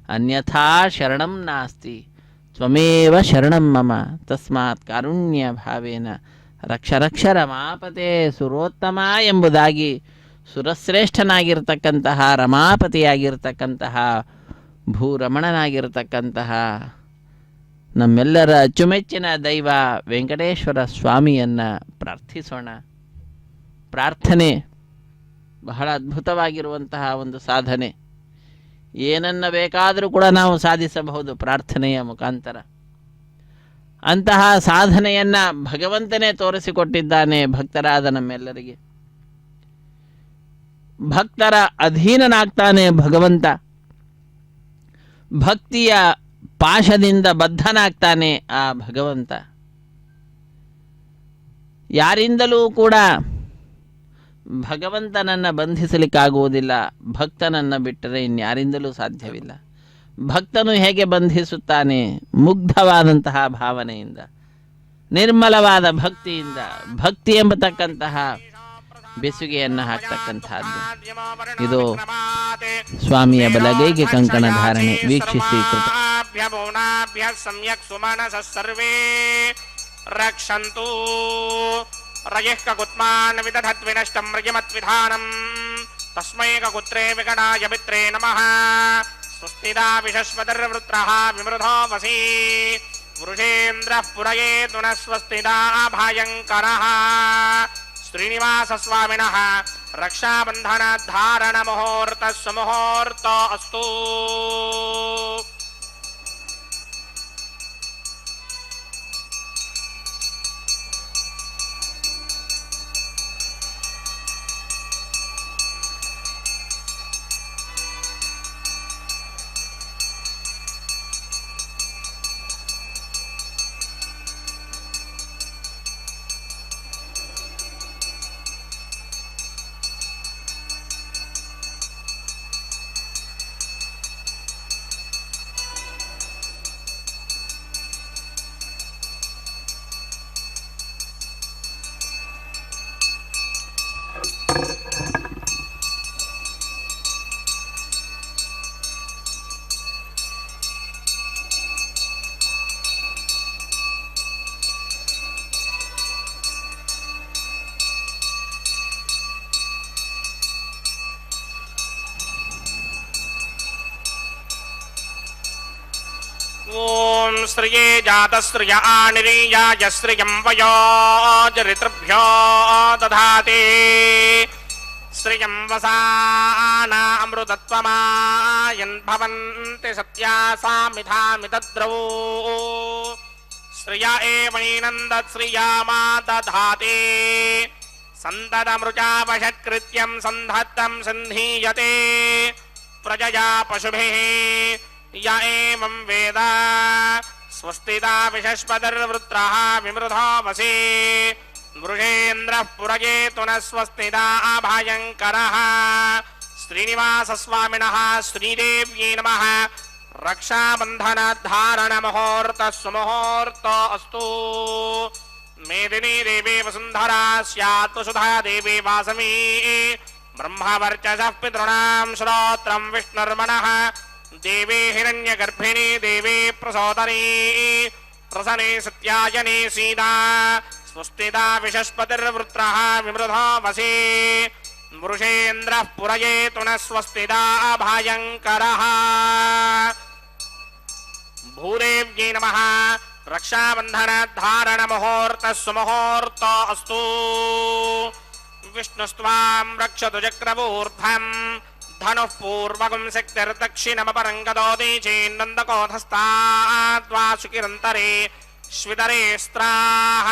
ಅನ್ಯಥಾ ಶರಣಂ ನಾಸ್ತಿ ತ್ವಮೇವ ಶರಣಂ ಮಮ ತಸ್ಮಾತ್ ಕಾರುಣ್ಯ ಭಾವೇನ ರಕ್ಷ ರಕ್ಷ ರಮಾಪತೆ ಸುರೋತ್ತಮ ಎಂಬುದಾಗಿ ಸುರಶ್ರೇಷ್ಠನಾಗಿರ್ತಕ್ಕಂತಹ ರಮಾಪತಿಯಾಗಿರ್ತಕ್ಕಂತಹ ಭೂರಮಣನಾಗಿರ್ತಕ್ಕಂತಹ ನಮ್ಮೆಲ್ಲರ ಅಚ್ಚುಮೆಚ್ಚಿನ ದೈವ ವೆಂಕಟೇಶ್ವರ ಸ್ವಾಮಿಯನ್ನು ಪ್ರಾರ್ಥಿಸೋಣ. ಪ್ರಾರ್ಥನೆ ಬಹಳ ಅದ್ಭುತವಾಗಿರುವಂತಹ ಒಂದು ಸಾಧನೆ. ಏನನ್ನ ಬೇಕಾದರೂ ಕೂಡ ನಾವು ಸಾಧಿಸಬಹುದು ಪ್ರಾರ್ಥನೆಯ ಮುಖಾಂತರ. ಅಂತಹ ಸಾಧನೆಯನ್ನು ಭಗವಂತನೇ ತೋರಿಸಿಕೊಟ್ಟಿದ್ದಾನೆ ಭಕ್ತರಾದ ನಮ್ಮೆಲ್ಲರಿಗೆ. ಭಕ್ತರ ಅಧೀನನಾಗ್ತಾನೆ ಭಗವಂತ. ಭಕ್ತಿಯ ಪಾಶದಿಂದ ಬದ್ಧನಾಗ್ತಾನೆ ಆ ಭಗವಂತ. ಯಾರಿಂದಲೂ ಕೂಡ ಭಗವಂತನನ್ನು ಬಂಧಿಸಲಿಕ್ಕಾಗುವುದಿಲ್ಲ. ಭಕ್ತನನ್ನು ಬಿಟ್ಟರೆ ಇನ್ಯಾರಿಂದಲೂ ಸಾಧ್ಯವಿಲ್ಲ. ಭಕ್ತನು ಹೇಗೆ ಬಂಧಿಸುತ್ತಾನೆ? ಮುಗ್ಧವಾದಂತಹ ಭಾವನೆಯಿಂದ, ನಿರ್ಮಲವಾದ ಭಕ್ತಿಯಿಂದ. ಭಕ್ತಿ ಎಂಬತಕ್ಕಂತಹ ಬೆಸುಗೆಯನ್ನು ಹಾಕ್ತಕ್ಕಂತಹದ್ದು. ಇದು ಸ್ವಾಮಿಯ ಬಲಗೈಗೆ ಕಂಕಣ ಧಾರಣೆ ವೀಕ್ಷಿಸಿ ಕೃತ ಸಮ್ಯಕ್ ಸುಮನಸ ಸರ್ವೇ ರಕ್ಷಂತು ರಯಃ ಕಗುತ್ಮಾನ್ ವಿದಧದ್ವಿನಷ್ಟಂ ರಯಮತ್ವಿಧಾನಂ ತಸ್ಮೈ ಕಗುತ್ರೇ ವಿಗಣಾಯ ಮಿತ್ರೇ ನಮಃ ಸ್ವಸ್ತಿದಾ ವಿಶಸ್ಪತಿರ್ವೃತ್ರಃ ವಿಮೃಧೋ ವಸೀ ವೃಷೇಂದ್ರಃ ಪುರಯೇತು ನ ಸ್ವಸ್ತಿದಾ ಭಯಂಕರಃ ಶ್ರೀನಿವಾಸ ಸ್ವಾಮಿನಃ ರಕ್ಷಾಬಂಧನ ಧಾರಣ ಮುಹೂರ್ತ ಸುಮುಹೂರ್ತ ಅಸ್ತು. ಓಂ ಶ್ರಿಯೇ ಜಾತಶ್ರಿಯ ಆನಿರೀಯಾಯ ಶ್ರಿಯಂ ವಯೋಜರಿತೃಭ್ಯೋ ದಧಾತಿ ಶ್ರಿಯಂ ವಸಾನ ಅಮೃತತ್ವಮಾಯನ್ ಭವಂತಿ ಸತ್ಯಾಸಾಮಿಧಾಮಿ ತದ್ರವೋ ಶ್ರಿಯ ಏವೈನಂದತ್ ಶ್ರಿಯಾಮಾ ದಧಾತಿ ಸಂತತಮೃಚಾವಷತ್ಕೃತ್ಯಂ ಸಂಧತ್ತಂ ಸಂಧೀಯತೆ ಪ್ರಜಯಾ ಪಶುಭಿಃ ಯ ಏವಂ ವೇದ ಸ್ವಸ್ತಿತಾ ವಿಶಸ್ಪತಿರ್ವೃತ್ರಃ ವಿಮೃಧೋ ವಸೀ ವೃಷೇಂದ್ರಃ ಪುರಯೇತು ನ ಸ್ವಸ್ತಿತಾ ಭಯಂಕರಃ ಶ್ರೀನಿವಾಸ ಸ್ವಾಮಿನಃ ಶ್ರೀದೇವ್ಯೈ ನಮಃ ರಕ್ಷಾಬಂಧನ ಧಾರಣ ಮುಹೂರ್ತ ಸುಮುಹೂರ್ತ ಅಸ್ತು. ಮೇದಿನಿ ದೇವಿ ವಸುಂಧರಾ ಸ್ಯಾತ್ ವಸುಧಾ ದೇವಿ ವಾಸವಿ ಬ್ರಹ್ಮವರ್ಚಸಃ ಪಿತॄಣಾಂ ಶ್ರೋತ್ರಂ ವಿಷ್ಣುರ್ಮನಃ ದೇವಿ ಹಿರಣ್ಯಗರ್ಭಿಣಿ ದೇವಿ ಪ್ರಸೋದರಿ ಪ್ರಸನೆ ಸತ್ಯಾಯನೆ ಸೀತಾ ಸ್ವಸ್ತಿತಾ ವಿಶಸ್ಪತಿರ್ವೃತ್ರಃ ವಿಮೃಧೋ ವಸೀ ವೃಷೇಂದ್ರಃ ಪುರಯೇತು ನ ಸ್ವಸ್ತಿತಾ ಭಯಂಕರಃ ಭೂದೇವ್ಯೈ ನಮಃ ರಕ್ಷಾಬಂಧನ ಧಾರಣ ಮುಹೂರ್ತ ಸುಮುಹೂರ್ತ ಅಸ್ತು. ವಿಷ್ಣುಸ್ತ್ವಾಂ ರಕ್ಷತು ಚಕ್ರವೂರ್ಧ್ವಂ ಧನುಃ ಪೂರ್ವಗಂ ಶಕ್ತಿರ್ದಕ್ಷಿಣಮಪರಂಗದೋದಿ ಚೇನ್ನಂದಕೋಧಸ್ತಾದ್ವಾಸುಕಿರಂತರೆ ಶ್ವಿತರೆ ಸ್ತ್ರಾಃ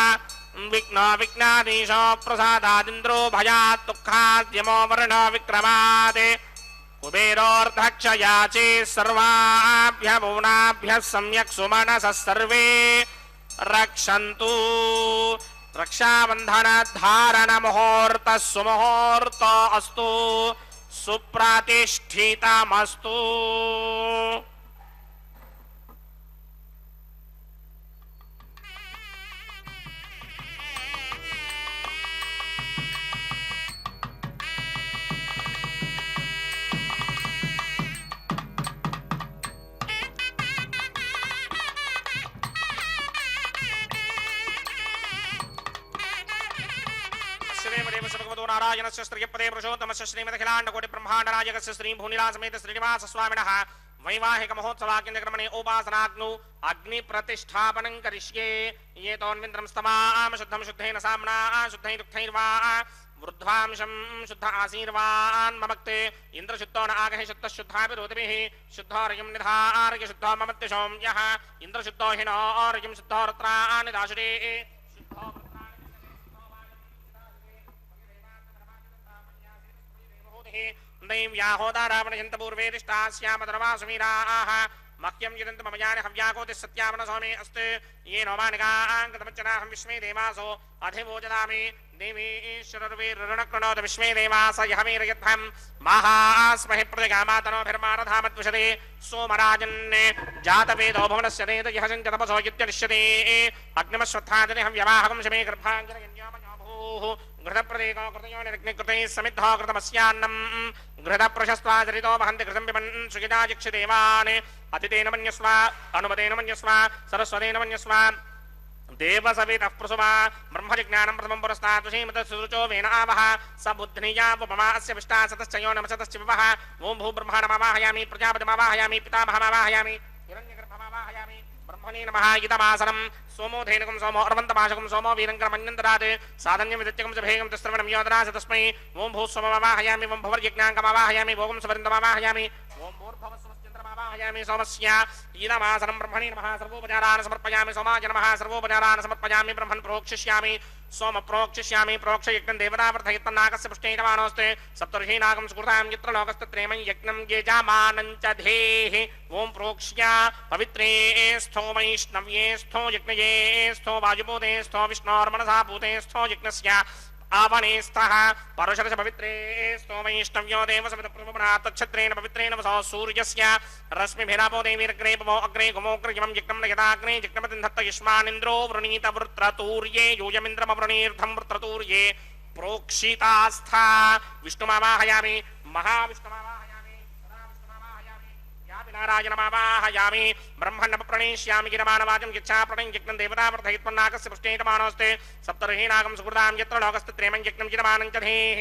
ವಿಘ್ನೋ ವಿಘ್ನಾಧೀಶೋ ಪ್ರಸಾದಾದಿಂದ್ರೋ ಭಯಾತ್ ದುಃಖಾದ್ಯಮೋ ವರ್ಣೋ ವಿಕ್ರಮಾತ್ ಕುಬೇರೋರ್ಧಕ್ಷಯಾಚೇ ಸರ್ವಾಭ್ಯ ಭುವನಾಭ್ಯ ಸಮ್ಯಕ್ ಸುಮನಸಃ ಸರ್ವೇ ರಕ್ಷಂತು रक्षाबंधन धारण मुहूर्त सुमुहूर्त अस्तु सुप्रतिष्ठितमस्तु। नारायणस्य श्रीपदे पुरुषोत्तमस्य श्रीमदखिलाण्डकोटि ब्रह्माण्डनायकस्य श्री भूनिलासमेत श्रीनिवास स्वामिनः वैवाहिक महोत्सवाग्निक्रमणे उपासनाग्नु अग्नि प्रतिष्ठापनं करिष्ये। ये तोन्विन्द्रं स्तमाम शुद्धं शुद्धेन साम्ना शुद्धैः दुःखैर्वा वृद्धांशं शुद्ध आशीर्वान् ममक्ते इंद्रशुद्धो न आगहे शुद्ध शुद्धाभिरोधिभिः शुद्धोर्यं निधार्य शुद्धो ममत्यशों यः इंद्रशुद्धो हिनोर्यं शुद्धो रत्राणि दाशुरे शुद्धो दैव्याहोदारावणयन्तपूर्वेदिष्टास्यामधर्मासुमीराः मह्यं यदन्त मम यानि हव्याकोतिः सत्यामनसोमे अस्ते ये नोमानिकाङ्कतमच्चनाहं विश्वे देवासो अधिवोजदामि देवीश्वरर्वीर्रणक्रणोत विश्वे देवास यहवीरयध्वं महास्महि प्रजगामातनोभिर्मानधामद्विषदे सोमराजन्ने जातवेदो भुवनस्य नेत यः सञ्चतपसो युत्यनिष्यते अग्निमश्वत्थाजनिहं व्यवाहकं शमे गर्भाञ्जलयन्योमयोभूः घृतप्रदेको कृतयोनिरग्निकृतैः समिद्धो कृतमस्यान्नम् घृतप्रशस्त्वाचरितो वहन्ति घृतं पिबन् सुखिताजिक्षिदेवान् अतितेन मन्यस्व अनुमतेन मन्यस्व सरस्वतेन मन्यस्व देवसवितः प्रसुवा ब्रह्मजिज्ञानं प्रथमं पुरस्तात् श्रीमतसुरुचो वेन आवः स बुद्ध्नियावपमा अस्य विष्टा सतश्च यो नमसतश्च विवः ॐ भूब्रह्माणमावाहयामि प्रजापतिमावाहयामि पितामहमावाहयामि हिरण्यगर्भमावाहयामि ब्रह्मणे नमः इदमासनं सोमो धेनुकं सोमो अर्वन्तमाशकं सोमो वीरङ्करमन्यन्तरात् साधन्यं विदत्यकं च भेगं तिस्रवणं योदरास तस्मै ॐ भूस्वममावाहयामि ॐ भुवर्यज्ञाङ्कमावाहयामि भोगं सुवरिन्दमावाहयामि ॐ भूर्भुवस्वस्यन्द्रमावाहयामि सोमस्य इदमासनं ब्रह्मणे नमः सर्वोपचारान् समर्पयामि सोमाय नमः सर्वोपचारान् समर्पयामि ब्रह्मन् प्रोक्षिष्यामि सोम प्रोक्षिष्यामि प्रोक्ष यज्ञं देवतावर्धयत्तन्नाकस्य पुष्टेयमानोऽस्ते सप्तर्षीनागं सुकृतां यत्र लोकस्तत्रेमं यज्ञं यजामानं च धेः ॐ प्रोक्ष्य पवित्रे स्थो वैष्णव्ये स्थो यज्ञये स्थो वायुभूते स्थो विष्णोर्मनसा भूते स्थो यज्ञस्य आवणे स्तः परुषरस पवित्रे स्तो वैष्णव्यो देवसमितप्रभुनात्तच्छत्रेण पवित्रेण वसो सूर्यस्य रश्मिभिरापो देवीरग्रे पवो अग्रे गुमोग्रयमं यज्ञं यदाग्ने यज्ञमतिन्धत्त युष्मानिन्द्रो वृणीत वृत्रतूर्ये यूयमिन्द्रमवृणीर्धं वृत्रतूर्ये प्रोक्षितास्था विष्णुमावाहयामि महाविष्णुमावाहयामि सदाविष्णुमावाहयामि नारायणमावाहयामि ब्रह्मण्डप्रणेष्यामि गिरमानवाचं यच्छा प्रणय यज्ञं देवतावर्धयित्वन्नाकस्य पुष्टेयमानोऽस्ते सप्तर्षीनागं सुकृतां यत्र लोकस्तत्रेमं यज्ञं गिरमानं च धेः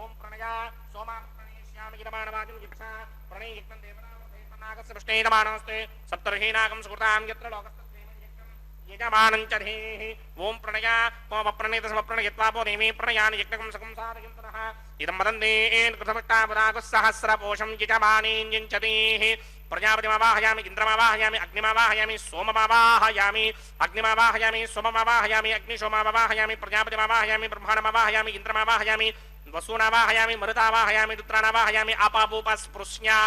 ॐ प्रणया सोमा प्रणेष्यामि गिरमानवाचं यच्छा प्रणय यज्ञं देवतावर्धयित्वन्नाकस्य पुष्टेयमानोऽस्ते सप्तर्षीनागं सुकृतां यत्र लोकस्तत्रेमं यज्ञं यजमानं च धेः ॐ प्रणया समप्रणयित्वा देवी प्रणयानि यज्ञकं सकं साधयन्तनः इदं वदन्तेन कृतमट्टापदागुस्सहस्रपोषं यजमानेञ्जन्त्यतेः प्रजापतिमावाहयामि इन्द्रमावाहयामि अग्निमावाहयामि सोममावाहयामि अग्निमावाहयामि सोममावाहयामि अग्निशोममावाहयामि प्रजापतिमावाहयामि ब्रह्माणमावाहयामि इन्द्रमावाहयामि वसूनावाहयामि मरुतावाहयामि रुद्रानावाहयामि आपापूपस्पृश्या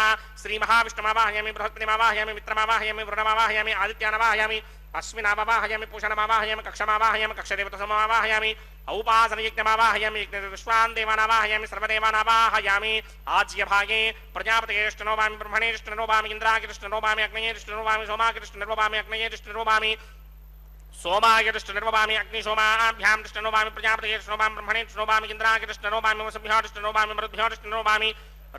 श्रीमहाविष्णुमावाहयामि बृहस्पतिमावाहयामि मित्रमावाहयामि वरुणमावाहयामि आदित्यानावाहयामि अश्विनावाहयामि पूषणमावाहयामि कक्षमावाहयामि कक्षदेवतसमावाहयामि औपासनयज्ञमावाहयामि यज्ञविश्वान् देवानावाहयामि सर्वदेवानावाहयामि आज्यभागे प्रजापतिष्ठनोवामि ब्रह्मणेष्ठनोवामि इन्द्रागिष्ठनोवामि अग्नेष्ठनोवामि सोमागिष्ठनोवामि अग्नेष्ठनोवामि सोमागिष्ठनोवामि अग्निशोमाभ्यां दृष्टनोवामि प्रजापतिष्ठनोवामि ब्रह्मणेष्ठनोवामि इन्द्रागिष्ठनोवामि वसुभ्योष्ठनोवामि मरुद्भ्योष्ठनोवामि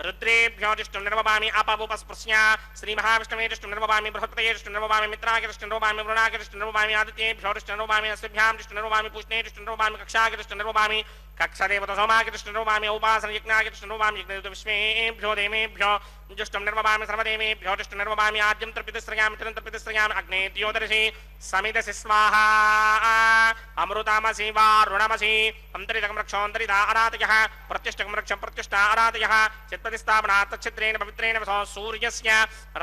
रुद्रेभ्योष्टनिर्ववामि आपावोपस्पृश्या श्रीमहाविष्णुवेष्टनिर्ववामि बृहस्पतयेष्टनिर्ववामि मित्रागिष्टनिर्ववामि वरुणागिष्टनिर्ववामि आदित्येभ्योष्टनिर्ववामि अस्मिभ्यां दृष्टनिर्ववामि पुष्णेष्टनिर्ववामि कक्षागिष्टनिर्ववामि कक्षदेवतसोमागिष्टनिर्ववामि उपासनयज्ञागिष्टनिर्ववामि यज्ञविश्वेभ्यो देवेभ्यो जुष्टं निर्ववामि सर्वदेवेभ्यो दृष्टनिर्ववामि आद्यं तर्पितश्रयामि तिरं तर्पितश्रयामि अग्ने द्योदर्शि समिदसि स्वाहा अमृतामसि वारुणमसि अन्तरितकं रक्षोऽन्तरिता अरातयः प्रत्यष्टकं रक्षं प्रत्यष्टा अरातयः चित्पतिस्थापनात् तच्छिद्रेण पवित्रेण वसो सूर्यस्य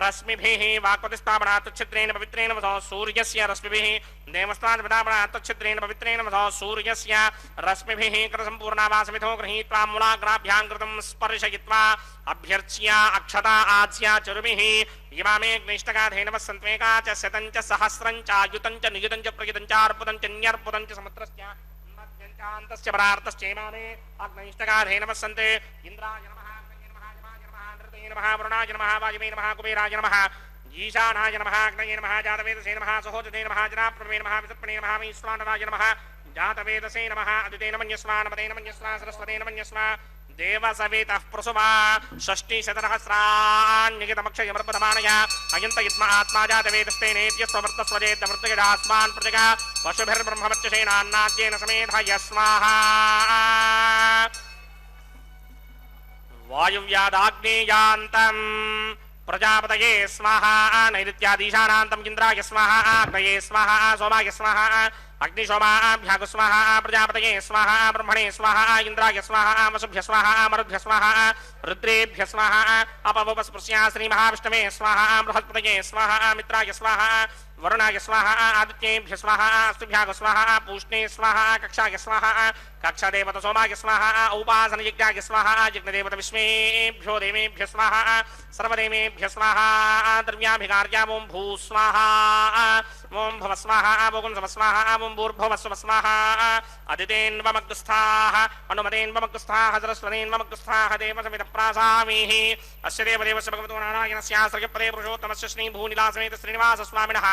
रश्मिभिः वाक्पतिस्थापनात् तच्छिद्रेण पवित्रेण वसो सूर्यस्य रश्मिभिः देवस्थानपदापनात् तच्छिद्रेण पवित्रेण वसो सूर्यस्य रश्मिभिः कृतसम्पूर्णावासमिथो गृहीत्वा मूलाग्राभ्यां कृतं स्पर्शयित्वा अभ्यर्च्य अक्षता आज्या चरुभिः इमामेऽग्निष्टकाधेनवः सन्त्वेका च शतं च सहस्रं च आयुतं च नियुतं च प्रयुतं च अर्पुतं च न्यर्पुतं च समुद्रस्य शान्तस्य परार्थश्चैमाने अग्नैष्टकाधे नमस्सन्ते इन्द्राय नमः अग्नये नमः जमाय नमः नृतये नमः वरुणाय नमः वायुवे नमः कुबेराय नमः ईशानाय नमः अग्नये नमः जातवेदसे नमः सहोजते नमः जनाप्रभवे नमः विसर्पणे नमः वैश्वानराय नमः जातवेदसे नमः अदितेन मन्यस्वा नमतेन मन्यस्वा सरस्वतेन मन्यस्वा देवसवेतः प्रसुवा षष्टिशतसहस्राण्यगितमक्षयमर्पदमानया अयन्त युद्म आत्मा जातवेदस्तेनेत्यस्ववर्तस्वजेद्यवृत्तगजास्मान् प्रजगा पशुभिर्ब्रह्मवत्यसेनान्नाद्येन समेधाय स्वाहा वायुव्यादाग्नेयान्तम् प्रजापतये स्वाहा नैऋत्यादीशानान्तम् इन्द्राय स्वाहा अग्नये स्वाहा सोमाय स्वाहा अग्निशोमाभ्यागु स्वाहा प्रजापतये स्वाहा ब्रह्मणे स्वाहा इन्द्राय स्वाहा वसुभ्य स्वाहा मरुद्भ्य स्वाहा रुद्रेभ्य स्वाहा अपवस्पृश्या श्रीमहाविष्णवे स्वाहा बृहस्पतये स्वाहा मित्राय स्वाहा वरुणाय स्वाहा आदित्येभ्य स्वाहा अस्तुभ्याग स्वाहा पूष्णे स्वाहा कक्षाय स्वाहा कक्षादेवत सोमाय स्वाहा उपासनयज्ञाय स्वाहा यज्ञदेवत विश्वेभ्यो देवेभ्य स्वाहा सर्वदेवेभ्य स्वाहा द्रव्याभिकार्या ओं भू स्वाहा ओं भव स्वाहा ओं सव स्वाहा ओं भूर्भुवस्व स्वाहा अदितेन्वमग्रस्थाः अनुमतेन्वमग्रस्थाः सरस्वतेन्वमग्रस्थाः देवसमितप्रासामीः अस्य देवदेवस्य भगवतो नारायणस्याश्रयपदे पुरुषोत्तमस्य श्रीभूनिलासमेत श्रीनिवासस्वामिनः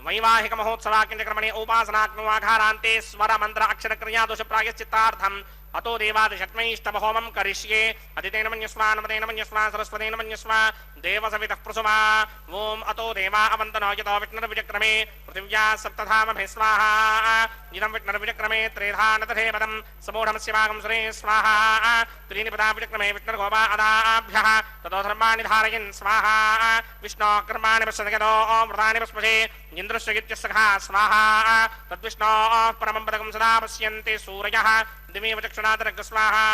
वैवाहिक महोत्सवाक्रमणे उपासनाग्नवाघारान्ते स्वर मंत्र अक्षर क्रिया दोष प्रायश्चित्तार्थम् अतो देवादिषट्मैष्टम होमं करिष्ये अदितेन मन्यस्वा नमतेन मन्यस्वा सरस्वतेन मन्यस्वा देवसवितः प्रसुमा ओम अतो देवा अवन्तनो यतो विष्णुर्विचक्रमे पृथिव्या सप्तधामभे स्वाहा इदं विष्णुर्विचक्रमे त्रेधा नतधेवदं समूढमस्य भागं सुरे स्वाहा त्रीणि पदा विचक्रमे विष्णुर्गोपा अदाभ्यः ततो धर्माणि धारयन् स्वाहा विष्णो कर्माणि पश्यतो व्रतानि पस्पशे इन्द्रस्य सखा स्वाहा तद्विष्णो परमं पदकं सदा पश्यन्ति सूरयः दिमेव चक्षुनादरग स्वाहा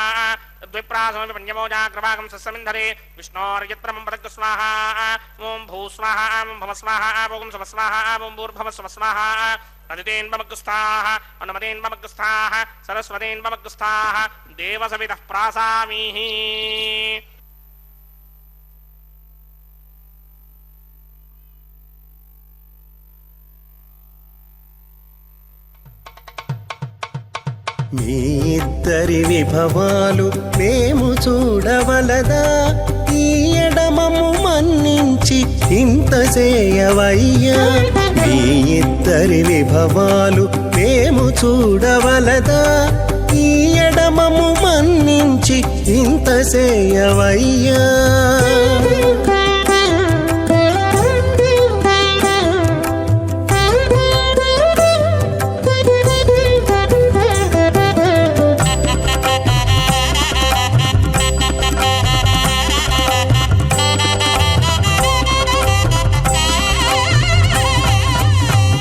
द्विप्रासमपि पञ्चमोजाग्रभागं सस्समिन्धरे विष्णोर्यत्परमं पदग स्वाहा ओं भू स्वाहा ओं भव स्वाहा ओं सव स्वाहा ओं भूर्भुवस्व स्वाहा अदितेन्वमग्रस्थाः अनुमतेन्वमग्रस्थाः सरस्वतेन्वमग्रस्थाः देवसवितः प्रासामीः మీ ఇద్దరి విభవాలు మేము చూడవలదా ఈ ఎడమము మన్నించి ఇంత చేయవయ్యా మీ ఇద్దరి విభవాలు మేము చూడవలదా ఈ ఎడమము మన్నించి ఇంత చేయవయ్యా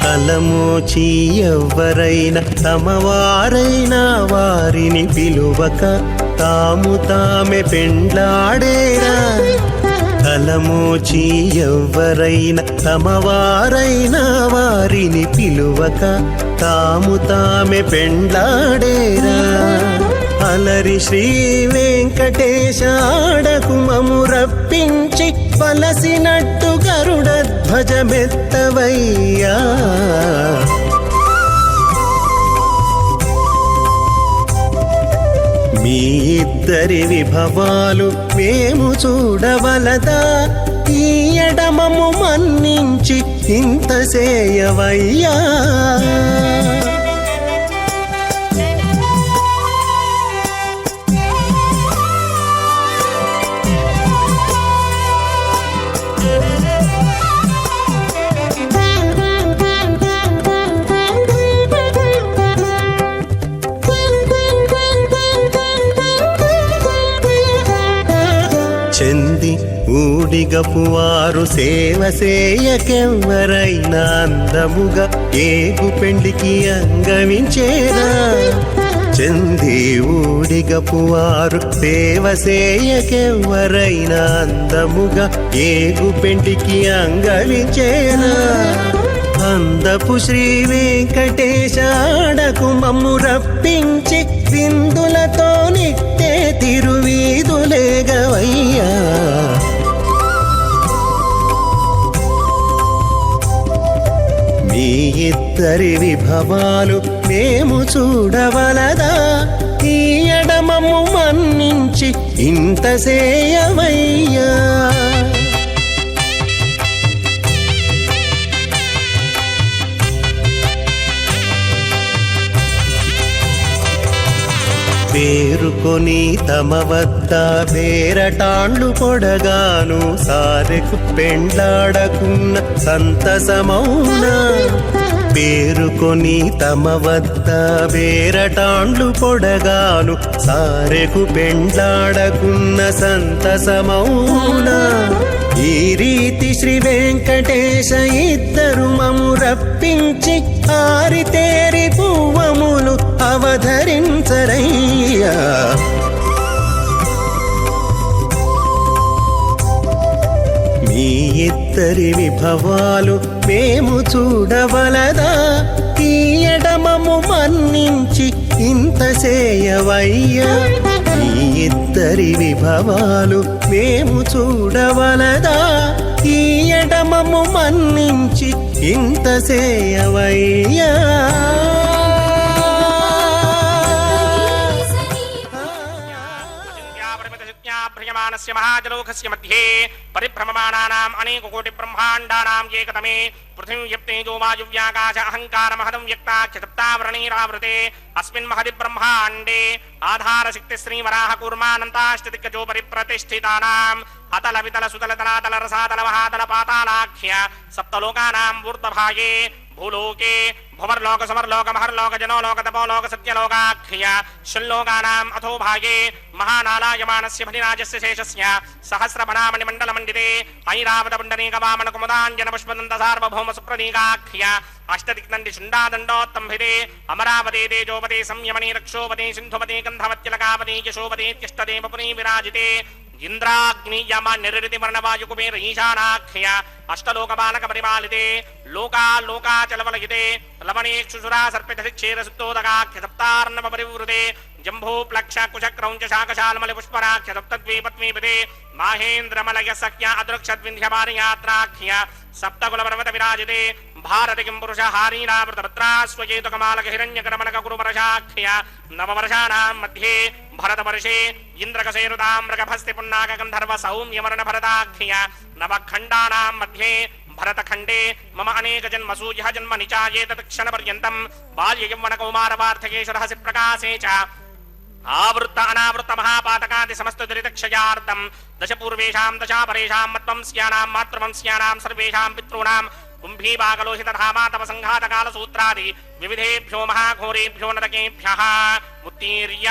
తలమోచి ఎవ్వరైనా తమవారైనా వారిని పిలువక తాము తామే పెండ్లాడేరా తలమోచి ఎవ్వరైనా తమవారైనా వారిని పిలువక తాము తామే పెండ్లాడేరా అలరి శ్రీ వెంకటేశాడకు మము రప్పించి పలసినట్టు గరుడ ధ్వజమెత్తవయ్యా మీ ఇద్దరి విభవాలు మేము చూడవలదా ఈ ఎడమము మన్నించి ఇంత చేయవయ్యా చెంది ఊడిగపు వారు సేవ సేయకెవ్వరైనా అందముగా ఏగు పెండికి అంగమించేరా చెంది ఊడిగపు వారు సేవ సేయకెవ్వరైనా అందముగా ఏగు పెండికి అంగమించేరా అందపు శ్రీ వెంకటేశాడకు మమ్ము రప్పించి విందులతో నిట్టే తిరువీధులేగవయ్యా మీ ఇద్దరి ఇద్దరి విభవాలు మేము చూడవలదా ఈ ఎడమము మన్నించి ఇంత సేయవయ్యా పేరుకొని తమ వద్ద వేరటాండ్లు పొడగాను సారెకు పెండ్లాడకున్న సంతసమౌనా పేరుకొని తమ వద్ద వేరటాండ్లు పొడగాను సారెకు పెండ్లాడకున్న సంతసమౌనా ఈ రీతి శ్రీ వెంకటేశ ఇద్దరు మము రప్పించి ఆరితేరి పువ్వములు అవధరించరయ్యా మీ ఇద్దరి విభవాలు మేము చూడవలదా ఈ ఎడమము మన్నించి ఇంత సేయవయ్యా ఈ ఇద్దరి విభవాలు మేము చూడవలదా ఈ ఎడమము మన్నించి ఇంత సేయవయ్యా భ్రయమానస్య మహాజలోకస్య మధ్యే పరిభ్రమమానానాం అనేక కోటి బ్రహ్మాండానాం ఏకతమే పృథివ్యప్తేజో వాయువ్యాకాశ అహంకార మహదం వ్యక్తాఖ్య సప్తావరణీరావృతే అస్మిన్ మహది బ్రహ్మాండే ఆధారశక్తి శ్రీవరాహ కూర్మానంతాష్టదిగ్గజో పరిప్రతిష్ఠితానాం అతల వితల సుతల తలాతల రసాతల మహాతల పాతాళాఖ్య సప్తలోకానాం ఊర్ధ్వభాగే భూలోకే భువర్లోక సమర్లోక మహర్లోక జనోలోక తపోలోక సత్యలోకాఖ్య షల్లోకానాం అథో భాగే మహానాలాయమానస్య భటిరాజస్య శేషస్య సహస్రమణామణి మండల మండితే ఐరావత పుండరీక వామన కుముదాంజన పుష్పదంత సార్వభౌమ సుప్రదీకాఖ్య అష్టదిక్నంది శుండాదండోత్తంభిదే అమరావతే తేజోపదే సంయమనీ రక్షోపదే సింధుపదే గంధవత్యలకాపదే యశోపదే త్యష్టదేవ పునీ విరాజితే ఇంద్రాగ్ని యమ నిరృతి మరణవాయు కుబేర ఈశానాఖ్య అష్టలోక బాలక పరిపాలితే లోకా లోకాచలవలయితే లవణేక్షుసురా సర్పితక్షేర సుత్తోదకాఖ్య సప్తార్ణవ పరివృతే జంభూ ప్లక్ష కుశ క్రౌంచ శాకశాలమలి పుష్పరాఖ్య సప్తద్వీపద్వీపదే మాహేంద్రమలయ సఖ్య అదృక్షద్వింధ్యమారియాత్రాఖ్య సప్తకుల పర్వత విరాజితే భారతి కిం పురుష హారీనామృతభద్రాస్వచేతుకమాలక హిరణ్యకరమణక కురువర్షాఖ్య నవవర్షాణాం మధ్యే భరతవర్షే ఇంద్రకసేరుతామ్రకభస్తి పున్నాక గంధర్వ సౌమ్యవర్ణ భరతాఖ్య నవఖండానాం మధ్యే భరతఖండే మమ అనేక జన్మసు యః జన్మ నిచాయేతత్ క్షణపర్యంతం బాల్య యౌవన కౌమార వార్ధకేషు రహసి ప్రకాశే చ ఆవృత్త అనావృత్త మహాపాతకాది సమస్త దురితక్షయార్థం దశ పూర్వేషాం దశాపరేషాం మత్వంస్యానాం మాతృవంస్యానాం సర్వేషాం పితॄణాం కుంభీబాగలోహితధామాతవ సంఘాతకాల సూత్రాది వివిధేభ్యో మహాఘోరేభ్యో నరకేభ్యః ఉత్తీర్య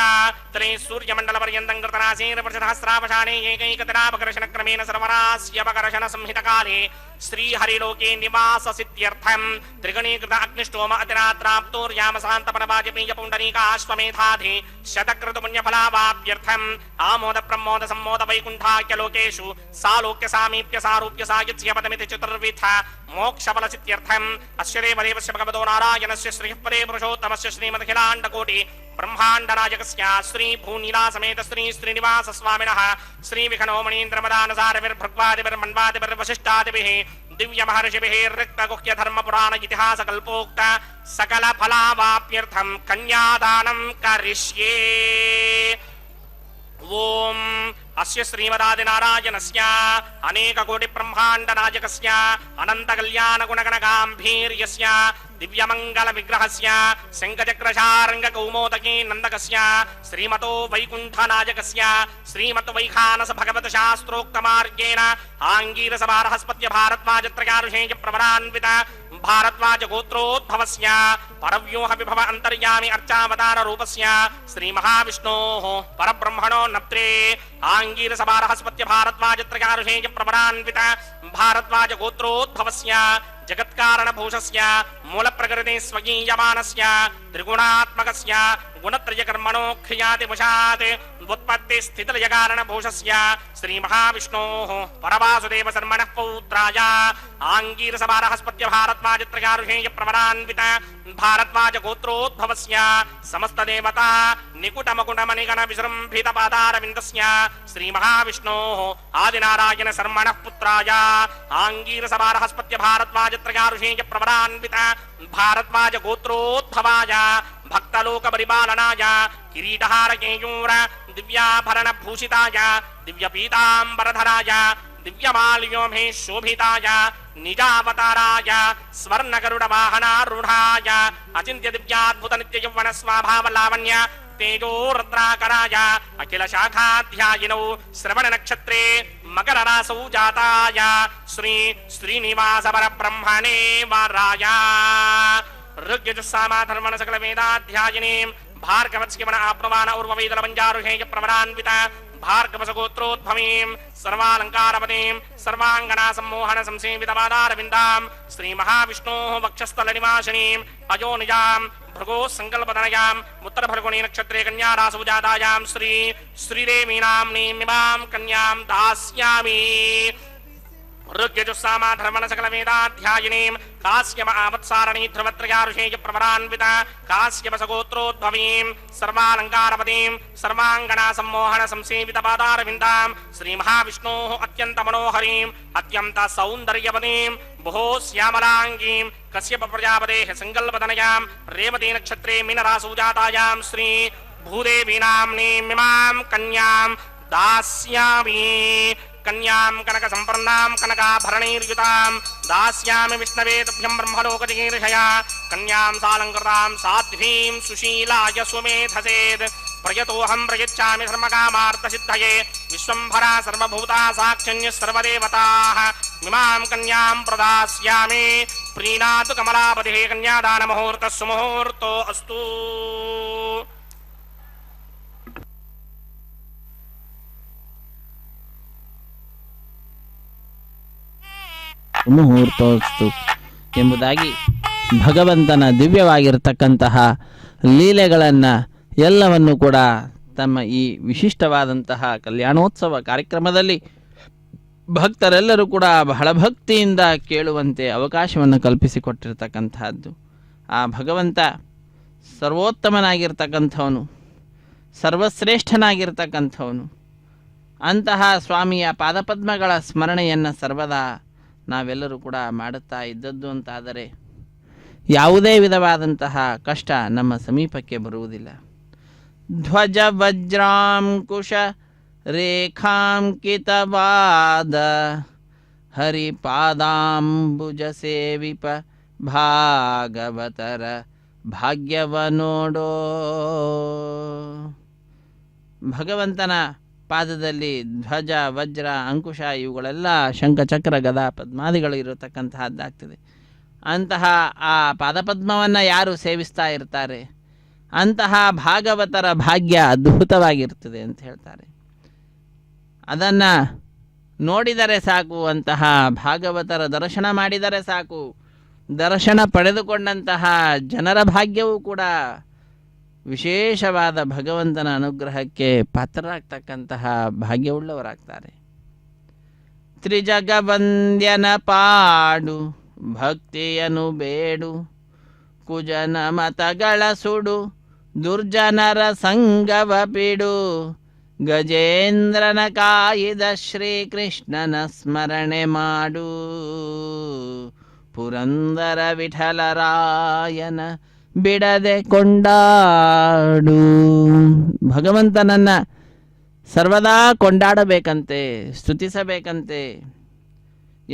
త్రే సూర్యమండల పర్యంతం కృతనాశేన ప్రసహస్రావశానే ఏకైకతరాపకర్షణ క్రమేణ సర్వరాస్యపకర్షణ సంహితకాలే శ్రీహరిలోకే నివాస సిద్ధ్యర్థం త్రిగణీకృత అగ్నిష్టోమ అతిరాత్రాప్తోర్యామ శాంతపన వాజపేయ పుండరీక అశ్వమేధాధి శతక్రతు పుణ్యఫలావాప్యర్థం ఆమోద ప్రమోద సమ్మోద వైకుంఠాఖ్య లోకేషు సాలోక్య సామీప్య సారూప్య సాయుధ్య పదమితి చతుర్విధ మోక్షఫల సిద్ధ్యర్థం అస్య దేవదేవస్య భగవతో నారాయణస్య శ్రీపదే పురుషోత్తమస్య శ్రీమదఖిలాండకోటి బ్రహ్మాండ నాయకస్య శ్రీ భూనీలా సమేత శ్రీ శ్రీనివాస స్వామినః శ్రీ విఘ్నో మణీంద్రమదానసారవిర్భృగ్వాదిభిర్వశిష్టాదిభిః దివ్య మహర్షిభిః రిక్త గుహ్య ధర్మ పురాణ ఇతిహాస కల్పోక్త సకల ఫలావాప్యర్థం కన్యాదానం కరిష్యే. ఓం అస్య శ్రీమదాది నారాయణస్య అనేక కోటి బ్రహ్మాండ నాయకస్య అనంత కళ్యాణ గుణగణ గాంభీర్యస్య దివ్యమంగళ విగ్రహస్య శంఖచక్రశారంగ కౌమోదకీ నందకస్య శ్రీమతో వైకుంఠ నాయకస్య శ్రీమత్ వైఖానస భగవత శాస్త్రోక్త మార్గేణ ఆంగీరస బారహస్పత్య భారద్వాజత్రయారుషేయ ప్రవరాన్విత భారద్వాజ గోత్రోద్భవస్య పరవ్యూహ విభవ అంతర్యామి అర్చావతార రూపస్య శ్రీ మహావిష్ణోః పరబ్రహ్మణో నత్రే ఆంగీరస బారహస్పత్య భారద్వాజత్రయారుషేయ ప్రవరాన్విత భారద్వాజ గోత్రోద్భవస్య జగత్కారణ భూషస్య మూల ప్రకృతి స్వగీయమానస్య త్రిగుణాత్మకస్య గుణత్రయ కర్మణో క్రియాతి వశాత్ उत्पत्ति स्थितिलयकारण भूषस्य श्री महाविष्णोः परवासुदेव शर्मणः पौत्राय आंगीरसभारहस्पत्य भारद्वाजत्रयारुषेय प्रवरान्वित भारद्वाज गोत्रोद्भवस्य समस्त देवता निकुटमकुटमणिगण विजृम्भित पादारविन्दस्य श्री महाविष्णोः आदिनारायण शर्मणः पुत्राय आंगीरसभारहस्पत्य भारद्वाजत्रयारुषेय प्रवरान्वित भारद्वाज गोत्रोद्भवाय भक्तलोक परिपालनाय किरीटहार केयूर दिव्याभरण भूषिताय दिव्यपीताम्बरधराय दिव्यमाल्योमे शोभिताय निजावताराय स्वर्णगरुड वाहनारूढाय अचिन्त्य दिव्याद्भुत नित्य यौवन स्वाभावलावण्य तेजो रुद्राकराय अखिल शाखाध्यायिनौ श्रवण नक्षत्रे मकर रासौ जाताय श्री श्रीनिवास परब्रह्मणे वराय ऋग्यजुस्सामा धर्मण सकल वेदाध्यायिनीं भार्गवत्स्यमन आप्नुवान उर्ववेदल पञ्चारुषेय प्रवरान्वित भार्गवसगोत्रोद्भवीं सर्वालङ्कारपदीं सर्वाङ्गना सम्मोहन संसेवितपादारविन्दां श्री महाविष्णोः वक्षस्थलनिवासिनीं अजोनिजां भृगोः सङ्कल्पतनयां उत्तरफल्गुणी नक्षत्रे कन्या रासौ जातायां श्री श्रीदेवीनाम्नीमिमां कन्यां दास्यामि ऋग्यजुस्सामा धर्मण सकल वेदाध्यायिनीं काश्यप आवत्सारणी ध्रुवत्रयारुषेय प्रवरान्वित काश्यपसगोत्रोद्भवीं सर्वालङ्कारपदीं सर्वाङ्गना सम्मोहन संसेवितपादारविन्दां श्री महाविष्णोः अत्यन्त मनोहरीं अत्यन्त सौन्दर्यवतीं बहु श्यामलाङ्गीं कश्यप प्रजापतेः सङ्कल्पतनयां रेवती नक्षत्रे मीनरासौ जातायां श्री भूदेवीनाम्नीमिमां कन्यां दास्यामि कन्यां कनक संपन्नां कनकाभरणैर्युतां दास्यामि विष्णवे तुभ्यं ब्रह्मलोकजिगीर्षया कन्यां सालङ्कृतां साध्वीं सुशीलाय सुमेधसेद् प्रयतोऽहं प्रयच्छामि धर्मकामार्थसिद्धये विश्वम्भरा सर्वभूता साक्षिण्यः सर्वदेवताः इमां कन्यां प्रदास्यामि प्रीणातु कमलापतिः कन्यादानमुहूर्तः सुमुहूर्तो अस्तु ಮುಹೂರ್ತೋಸ್ತು ಎಂಬುದಾಗಿ ಭಗವಂತನ ದಿವ್ಯವಾಗಿರತಕ್ಕಂತಹ ಲೀಲೆಗಳನ್ನು ಎಲ್ಲವನ್ನು ಕೂಡ ತಮ್ಮ ಈ ವಿಶಿಷ್ಟವಾದಂತಹ ಕಲ್ಯಾಣೋತ್ಸವ ಕಾರ್ಯಕ್ರಮದಲ್ಲಿ ಭಕ್ತರೆಲ್ಲರೂ ಕೂಡ ಬಹಳ ಭಕ್ತಿಯಿಂದ ಕೇಳುವಂತೆ ಅವಕಾಶವನ್ನು ಕಲ್ಪಿಸಿಕೊಟ್ಟಿರ್ತಕ್ಕಂತಹದ್ದು. ಆ ಭಗವಂತ ಸರ್ವೋತ್ತಮನಾಗಿರ್ತಕ್ಕಂಥವನು, ಸರ್ವಶ್ರೇಷ್ಠನಾಗಿರ್ತಕ್ಕಂಥವನು. ಅಂತಹ ಸ್ವಾಮಿಯ ಪಾದಪದ್ಮಗಳ ಸ್ಮರಣೆಯನ್ನು ಸರ್ವದಾ ನಾವೆಲ್ಲರೂ ಕೂಡ ಮಾಡುತ್ತಾ ಇದ್ದದ್ದು ಅಂತಾದರೆ ಯಾವುದೇ ವಿಧವಾದಂತಹ ಕಷ್ಟ ನಮ್ಮ ಸಮೀಪಕ್ಕೆ ಬರುವುದಿಲ್ಲ. ಧ್ವಜ ವಜ್ರಾಂಕುಶ ರೇಖಾಂಕಿತವಾದ ಹರಿಪಾದಾಂಬುಜ ಸೇವಿಪ ಭಾಗವತರ ಭಾಗ್ಯವ ನೋಡೋ. ಭಗವಂತನ ಪಾದದಲ್ಲಿ ಧ್ವಜ ವಜ್ರ ಅಂಕುಶ ಇವುಗಳೆಲ್ಲ ಶಂಖಚಕ್ರ ಗದಾ ಪದ್ಮಾದಿಗಳು ಇರತಕ್ಕಂತಹದ್ದಾಗ್ತದೆ. ಅಂತಹ ಆ ಪಾದಪದ್ಮವನ್ನು ಯಾರು ಸೇವಿಸ್ತಾ ಇರ್ತಾರೆ ಅಂತಹ ಭಾಗವತರ ಭಾಗ್ಯ ಅದ್ಭುತವಾಗಿರ್ತದೆ ಅಂತ ಹೇಳ್ತಾರೆ. ಅದನ್ನು ನೋಡಿದರೆ ಸಾಕು, ಅಂತಹ ಭಾಗವತರ ದರ್ಶನ ಮಾಡಿದರೆ ಸಾಕು, ದರ್ಶನ ಪಡೆದುಕೊಂಡಂತಹ ಜನರ ಭಾಗ್ಯವೂ ಕೂಡ ವಿಶೇಷವಾದ ಭಗವಂತನ ಅನುಗ್ರಹಕ್ಕೆ ಪಾತ್ರರಾಗ್ತಕ್ಕಂತಹ ಭಾಗ್ಯವುಳ್ಳವರಾಗ್ತಾರೆ. ತ್ರಿಜಗವಂದ್ಯನ ಪಾಡು ಭಕ್ತಿಯನು ಬೇಡು, ಕುಜನ ಮತಗಳ ಸುಡು ದುರ್ಜನರ ಸಂಗವ ಪಿಡು, ಗಜೇಂದ್ರನ ಕಾಯಿದ ಶ್ರೀಕೃಷ್ಣನ ಸ್ಮರಣೆ ಮಾಡು, ಪುರಂದರ ವಿಠಲರಾಯನ ಬಿಡದೆ ಕೊಂಡಾಡು. ಭಗವಂತನನ್ನು ಸರ್ವದಾ ಕೊಂಡಾಡಬೇಕಂತೆ, ಸ್ತುತಿಸಬೇಕಂತೆ,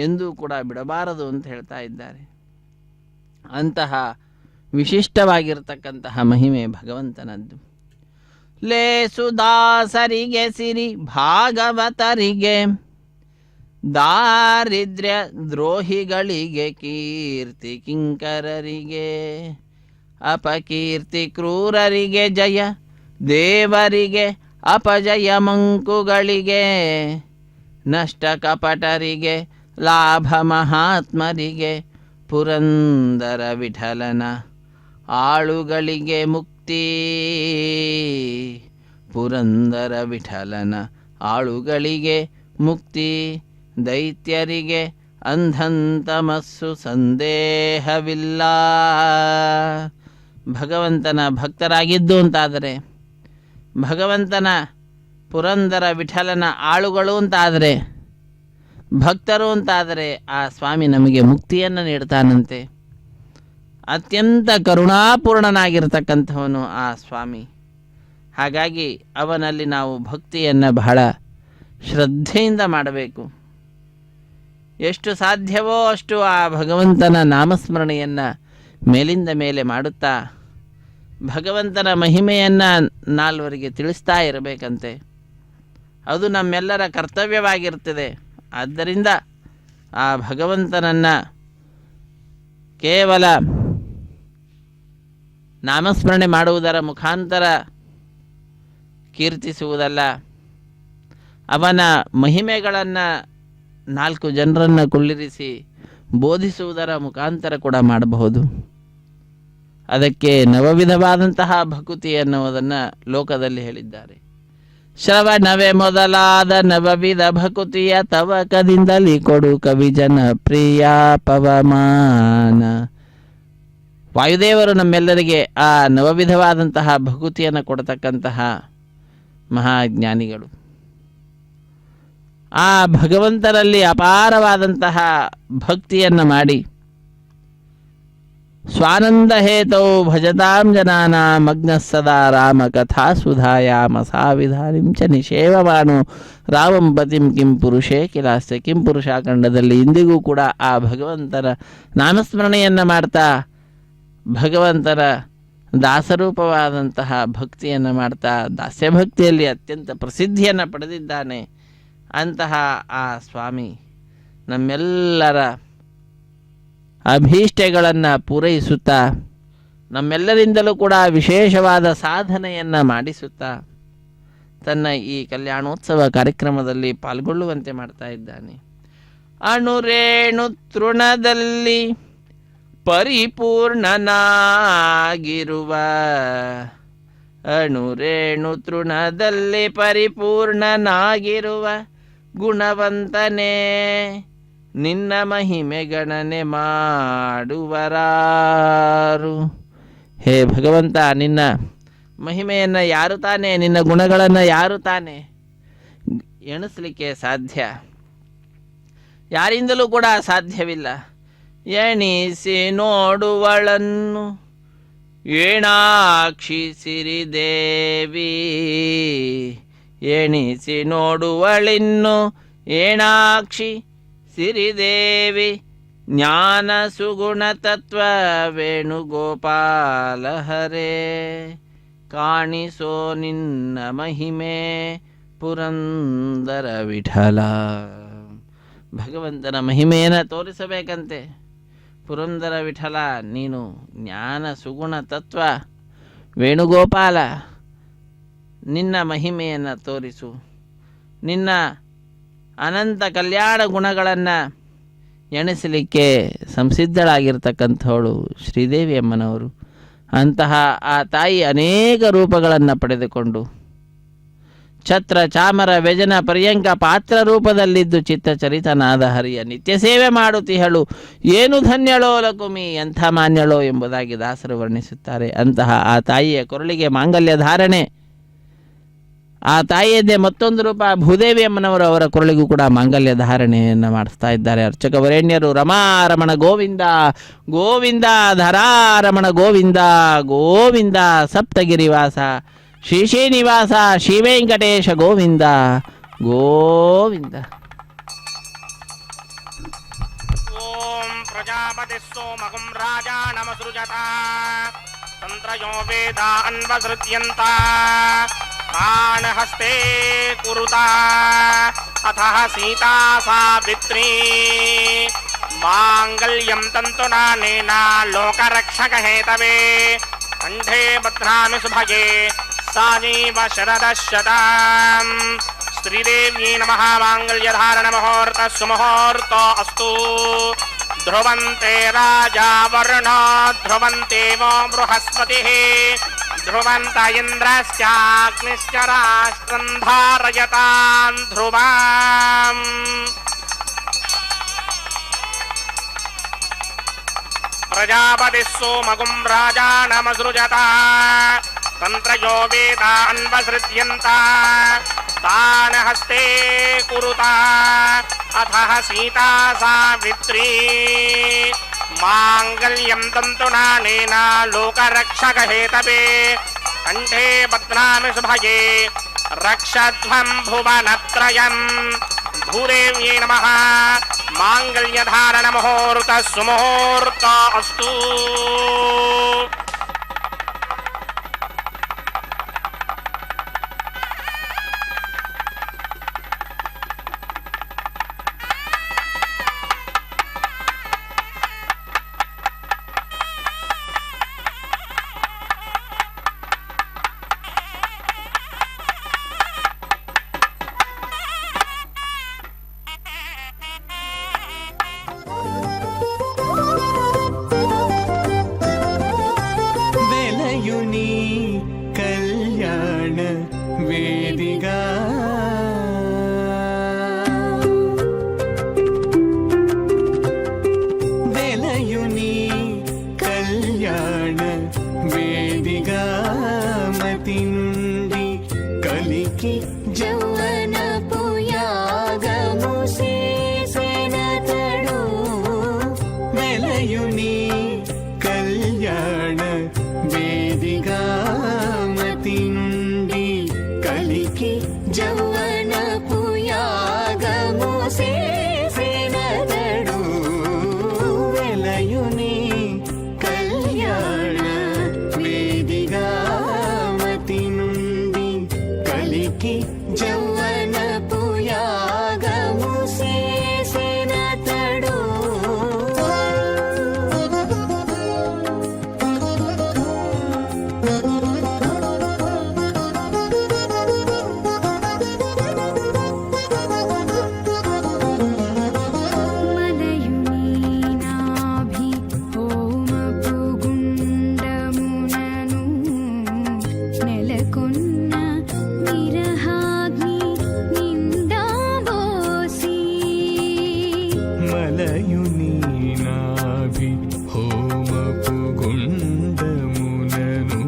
ಎಂದೂ ಕೂಡ ಬಿಡಬಾರದು ಅಂತ ಹೇಳ್ತಾ ಇದ್ದಾರೆ. ಅಂತಹ ವಿಶಿಷ್ಟವಾಗಿರ್ತಕ್ಕಂತಹ ಮಹಿಮೆ ಭಗವಂತನದ್ದು. ಲೇಸುದಾಸರಿಗೆ ಸಿರಿ ಭಾಗವತರಿಗೆ, ದಾರಿದ್ರ್ಯ ದ್ರೋಹಿಗಳಿಗೆ ಕೀರ್ತಿ ಕಿಂಕರರಿಗೆ, ಅಪಕೀರ್ತಿ ಕ್ರೂರರಿಗೆ ಜಯ, ದೇವರಿಗೆ ಅಪಜಯ ಮಂಕುಗಳಿಗೆ, ನಷ್ಟ ಕಪಟರಿಗೆ ಲಾಭ ಮಹಾತ್ಮರಿಗೆ, ಪುರಂದರ ವಿಠಲನ ಆಳುಗಳಿಗೆ ಮುಕ್ತಿ, ಪುರಂದರ ವಿಠಲನ ಆಳುಗಳಿಗೆ ಮುಕ್ತಿ, ದೈತ್ಯರಿಗೆ ಅಂಧಂತಮಸ್ಸು ಸಂದೇಹವಿಲ್ಲ. ಭಗವಂತನ ಭಕ್ತರಾಗಿದ್ದು ಅಂತಾದರೆ, ಭಗವಂತನ ಪುರಂದರ ವಿಠಲನ ಆಳುಗಳು ಅಂತಾದರೆ, ಭಕ್ತರು ಅಂತಾದರೆ ಆ ಸ್ವಾಮಿ ನಮಗೆ ಮುಕ್ತಿಯನ್ನು ನೀಡ್ತಾನಂತೆ. ಅತ್ಯಂತ ಕರುಣಾಪೂರ್ಣನಾಗಿರ್ತಕ್ಕಂಥವನು ಆ ಸ್ವಾಮಿ. ಹಾಗಾಗಿ ಅವನಲ್ಲಿ ನಾವು ಭಕ್ತಿಯನ್ನು ಬಹಳ ಶ್ರದ್ಧೆಯಿಂದ ಮಾಡಬೇಕು. ಎಷ್ಟು ಸಾಧ್ಯವೋ ಅಷ್ಟು ಆ ಭಗವಂತನ ನಾಮಸ್ಮರಣೆಯನ್ನು ಮೇಲಿಂದ ಮೇಲೆ ಮಾಡುತ್ತಾ ಭಗವಂತನ ಮಹಿಮೆಯನ್ನು ನಾಲ್ವರಿಗೆ ತಿಳಿಸ್ತಾ ಇರಬೇಕಂತೆ. ಅದು ನಮ್ಮೆಲ್ಲರ ಕರ್ತವ್ಯವಾಗಿರ್ತದೆ. ಆದ್ದರಿಂದ ಆ ಭಗವಂತನನ್ನು ಕೇವಲ ನಾಮಸ್ಮರಣೆ ಮಾಡುವುದರ ಮುಖಾಂತರ ಕೀರ್ತಿಸುವುದಲ್ಲ, ಅವನ ಮಹಿಮೆಗಳನ್ನು 4 ಜನರನ್ನು ಕುಳ್ಳಿರಿಸಿ ಬೋಧಿಸುವುದರ ಮುಖಾಂತರ ಕೂಡ ಮಾಡಬಹುದು. ಅದಕ್ಕೆ ನವವಿಧವಾದಂತಹ ಭಕುತಿ ಎನ್ನುವುದನ್ನು ಲೋಕದಲ್ಲಿ ಹೇಳಿದ್ದಾರೆ. ಶ್ರವಣವೇ ಮೊದಲಾದ ನವವಿಧ ಭಕುತಿಯ ತವಕದಿಂದಲೇ ಕೊಡು ಕವಿಜನ ಪ್ರಿಯ ಪವಮಾನ. ವಾಯುದೇವರು ನಮ್ಮೆಲ್ಲರಿಗೆ ಆ ನವವಿಧವಾದಂತಹ ಭಕುತಿಯನ್ನು ಕೊಡತಕ್ಕಂತಹ ಮಹಾಜ್ಞಾನಿಗಳು. ಆ ಭಗವಂತನಲ್ಲಿ ಅಪಾರವಾದಂತಹ ಭಕ್ತಿಯನ್ನು ಮಾಡಿ ಸ್ವಾನಂದ ಹೇತೌ ಭಜತಾಂ ಜನಾನ ಮಗ್ನ ಸದಾ ರಾಮ ಕಥಾ ಸುಧಾಯಾಮ ಸಾವಿಧಾನಿಂ ಚ ನಿಷೇವಮಾನು ರಾಮಂ ಪತಿಂ ಕಿಂ ಪುರುಷೇ ಕಿಲಾಸ್ಯ. ಕಿಂ ಪುರುಷಾಖಂಡದಲ್ಲಿ ಇಂದಿಗೂ ಕೂಡ ಆ ಭಗವಂತನ ನಾಮಸ್ಮರಣೆಯನ್ನು ಮಾಡ್ತಾ ಭಗವಂತನ ದಾಸರೂಪವಾದಂತಹ ಭಕ್ತಿಯನ್ನು ಮಾಡ್ತಾ ದಾಸ್ಯಭಕ್ತಿಯಲ್ಲಿ ಅತ್ಯಂತ ಪ್ರಸಿದ್ಧಿಯನ್ನು ಪಡೆದಿದ್ದಾನೆ. ಅಂತಹ ಆ ಸ್ವಾಮಿ ನಮ್ಮೆಲ್ಲರ ಅಭೀಷ್ಟಗಳನ್ನು ಪೂರೈಸುತ್ತಾ ನಮ್ಮೆಲ್ಲರಿಂದಲೂ ಕೂಡ ವಿಶೇಷವಾದ ಸಾಧನೆಯನ್ನು ಮಾಡಿಸುತ್ತಾ ತನ್ನ ಈ ಕಲ್ಯಾಣೋತ್ಸವ ಕಾರ್ಯಕ್ರಮದಲ್ಲಿ ಪಾಲ್ಗೊಳ್ಳುವಂತೆ ಮಾಡ್ತಾ ಇದ್ದಾನೆ. ಅಣುರೇಣು ತೃಣದಲ್ಲಿ ಪರಿಪೂರ್ಣನಾಗಿರುವ, ಅಣುರೇಣು ತೃಣದಲ್ಲಿ ಪರಿಪೂರ್ಣನಾಗಿರುವ ಗುಣವಂತನೇ ನಿನ್ನ ಮಹಿಮೆ ಗಣನೆ ಮಾಡುವರಾರು. ಹೇ ಭಗವಂತ, ನಿನ್ನ ಮಹಿಮೆಯನ್ನು ಯಾರು ತಾನೇ, ನಿನ್ನ ಗುಣಗಳನ್ನು ಯಾರು ತಾನೇ ಎಣಿಸಲಿಕ್ಕೆ ಸಾಧ್ಯ? ಯಾರಿಂದಲೂ ಕೂಡ ಸಾಧ್ಯವಿಲ್ಲ. ಎಣಿಸಿ ನೋಡುವಳನ್ನು ಏಣಾಕ್ಷಿ ಸಿರಿದೇವಿ, ಎಣಿಸಿ ನೋಡುವಳಿನ್ನು ಏಣಾಕ್ಷಿ ಸಿರಿದೇವಿ, ಜ್ಞಾನ ಸುಗುಣ ತತ್ವ ವೇಣುಗೋಪಾಲ ಹರೇ, ಕಾಣಿಸೋ ನಿನ್ನ ಮಹಿಮೆ ಪುರಂದರ ವಿಠಲ. ಭಗವಂತನ ಮಹಿಮೆಯನ್ನು ತೋರಿಸಬೇಕಂತೆ. ಪುರಂದರ ವಿಠಲ, ನೀನು ಜ್ಞಾನ ಸುಗುಣ ತತ್ವ ವೇಣುಗೋಪಾಲ, ನಿನ್ನ ಮಹಿಮೆಯನ್ನು ತೋರಿಸು. ನಿನ್ನ ಅನಂತ ಕಲ್ಯಾಣ ಗುಣಗಳನ್ನು ಎಣಿಸಲಿಕ್ಕೆ ಸಂಸಿದ್ಧಳಾಗಿರ್ತಕ್ಕಂಥವಳು ಶ್ರೀದೇವಿ ಅಮ್ಮನವರು. ಅಂತಹ ಆ ತಾಯಿ ಅನೇಕ ರೂಪಗಳನ್ನು ಪಡೆದುಕೊಂಡು ಛತ್ರ ಚಾಮರ ವ್ಯಜನ ಪರ್ಯಂಕ ಪಾತ್ರ ರೂಪದಲ್ಲಿದ್ದು ಚಿತ್ತಚರಿತನಾದ ಹರಿಯ ನಿತ್ಯ ಸೇವೆ ಮಾಡುತ್ತಿಹಳು. ಏನು ಧನ್ಯಳೋ ಲಕುಮಿ, ಎಂಥ ಮಾನ್ಯಳೋ ಎಂಬುದಾಗಿ ದಾಸರು ವರ್ಣಿಸುತ್ತಾರೆ. ಅಂತಹ ಆ ತಾಯಿಯ ಕೊರಳಿಗೆ ಮಾಂಗಲ್ಯ ಧಾರಣೆ, ಆ ತಾಯಿಯದ್ದೇ ಮತ್ತೊಂದು ರೂಪ ಭೂದೇವಿ ಅಮ್ಮನವರು, ಅವರ ಕೊರಳಿಗೂ ಕೂಡ ಮಾಂಗಲ್ಯ ಧಾರಣೆಯನ್ನು ಮಾಡಿಸ್ತಾ ಇದ್ದಾರೆ. ಅರ್ಚಕ ವರೇಣ್ಯರು ರಮಾರಮಣ ಗೋವಿಂದ ಗೋವಿಂದ, ಧರಾರಮಣ ಗೋವಿಂದ ಗೋವಿಂದ, ಸಪ್ತಗಿರಿವಾಸ ಶ್ರೀ ಶ್ರೀನಿವಾಸ ಶ್ರೀ ವೆಂಕಟೇಶ ಗೋವಿಂದ ಗೋವಿಂದ. ಓಂ ಪ್ರಜಾಪತಿ ಸೋಮಗುಂ ರಾಜಾನಮಸೃಜತ ತಂತ್ರಯೋ ವೇದ ಅನ್ವಸೃಜ್ಯಂತ ಪ್ರಾಣಹಸ್ತೆ ಕುರುತ ಅಥಃ ಸೀತಾ ಸಾವಿತ್ರೀ ಮಾಂಗಲ್ಯಂ ತಂತುನಾನೇನ ಲೋಕರಕ್ಷಕ ಹೇತವೇ ಕಂಠೇ ಭದ್ರಾಮಿ ಸುಭಗೆ ಸಾಜೀವ ಶರದಶತಾಂ. ಶ್ರೀದೇವ್ಯೈ ನಮಃ. ಮಾಂಗಲ್ಯಧಾರಣ ಮುಹೂರ್ತ ಸುಮುಹೂರ್ತ ಅಸ್ತು. ಧ್ರುವಂತೆ ರಾಜಾ ವರ್ಣ ಧ್ರುವಂತೆ ವೋ ಬೃಹಸ್ಪತಿಃ ध्रुवन्त इन्द्रश्चाग्निश्च राष्ट्रं धारयतां ध्रुवाम् प्रजापतिः सोमगुं राजानमसृजत तन्त्रयो वेदान्वसृज्यन्त तान् हस्ते कुरुता अथः सीता सावित्री माङ्गल्यं तन्तुनानेन लोकरक्षकहेतवे कण्ठे बध्नामि शुभये रक्षध्वं भुवनत्रयम् भूदेव्यै नमः माङ्गल्यधारणमुहूर्तः सुमुहूर्त अस्तु వెలయుని కళ్యాణ వేదిగా వెలయుని కళ్యాణ వేదిగా మతి నుండి కలికి జౌవన పుయాగము సేనతడు వెలయుని కళ్యాణ వేదిగా మతి నుండి కలికి జౌవన పుయాగము సేనతడు వెలయుని కళ్యాణ వేదిగా మతి నుండి కలికి జౌవన పుయాగము సేనతడు మలయుని నాభి హోమపు గుండమునను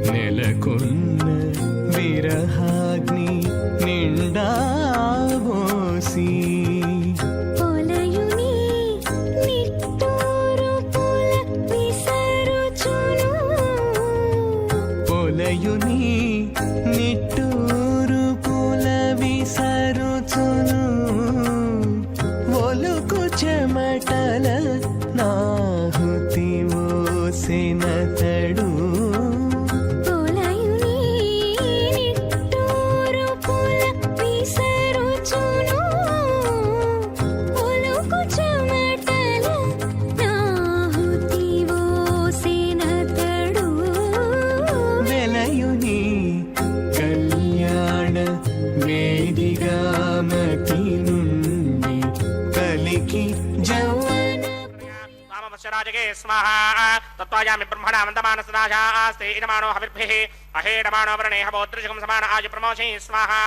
నెలకొన్న విరహాగ్ని నిండాబోసి పొలయుని నిట్టూరు పుల విసరుచును పొలయుని నిట్టూరు పుల విసరుచును ఒలుకు చెమటల నాహుతి ఓసెనతడు పొలయుని నిట్టూరు పుల విసరుచును ఒలుకు చెమటల నాహుతి ఓసెనతడు వెలయుని కళ్యాణ వేదిగా మతి నుండి కలికి జౌవన రాజకే స్వాహా తత్వాయామి బ్రహ్మణా మందమానసదాశాస్తే ఇదమానో హవిర్భిః అహేడమానో వరణేహ భోత్రిజకం సమాన ఆజు ప్రమోషి స్వాహా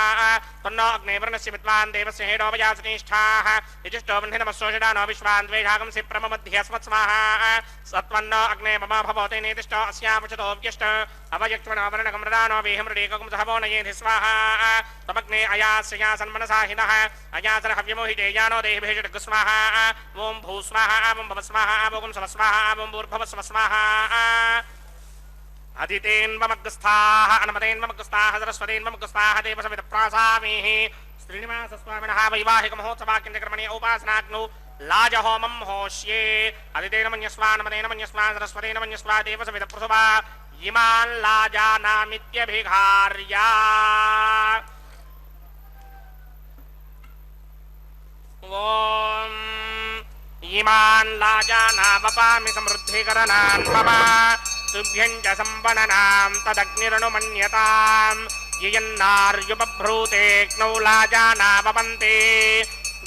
తన్నో అగ్నే వరుణస్య విద్వాన్ దేవస్య హేడోపయాసనిష్ఠాః యజుష్టో వన్హినమస్సోషడానో విశ్వాన్ ద్వేషాగం సి ప్రమమధ్యస్మత్ స్వాహా సత్వన్నో అగ్నే మమ భవతే నేతిష్టో అస్యాముచతో వ్యుష్ట అవయక్ష్మణో వరణకం మృదానో వేహమృడేకం సహవో నయేధి స్వాహా తమగ్నే అయాస్య సన్మనసాహినః అయాసన హవ్యమోహితే యానో దేహిభిషడగ్ స్వాహా ఓం భూ స్వాహా ఓం భవ స్వాహా ఓం స్వ స్వాహా ఓం భూర్భవ స్వ స్వాహా అదితేన్వమగ్స్థాః అనమతేన్వమగ్స్థాః సరస్వతేన్వమగ్స్థాః దేవసవిత ప్రాసామిః శ్రీనివాసస్వామినః వైవాహిక మహోత్సవాఖ్యంకర్మణి ఉపాసనాగ్నౌ లాజహోమం హోష్యే అదితేన మన్యస్వా అనమతేన మన్యస్వా సరస్వతేన మన్యస్వా దేవసవిత ప్రసువా ఇమాన్ లాజానామిత్యభిఘార్య ఓం ఇమాన్ లాజానావపామి సమృద్ధికరణాన్ మమ తుభ్యం చ సంవననాం తదగ్నిరనుమన్యతాం యయన్నార్యుపభ్రూతేక్నౌ లాజానావపంతే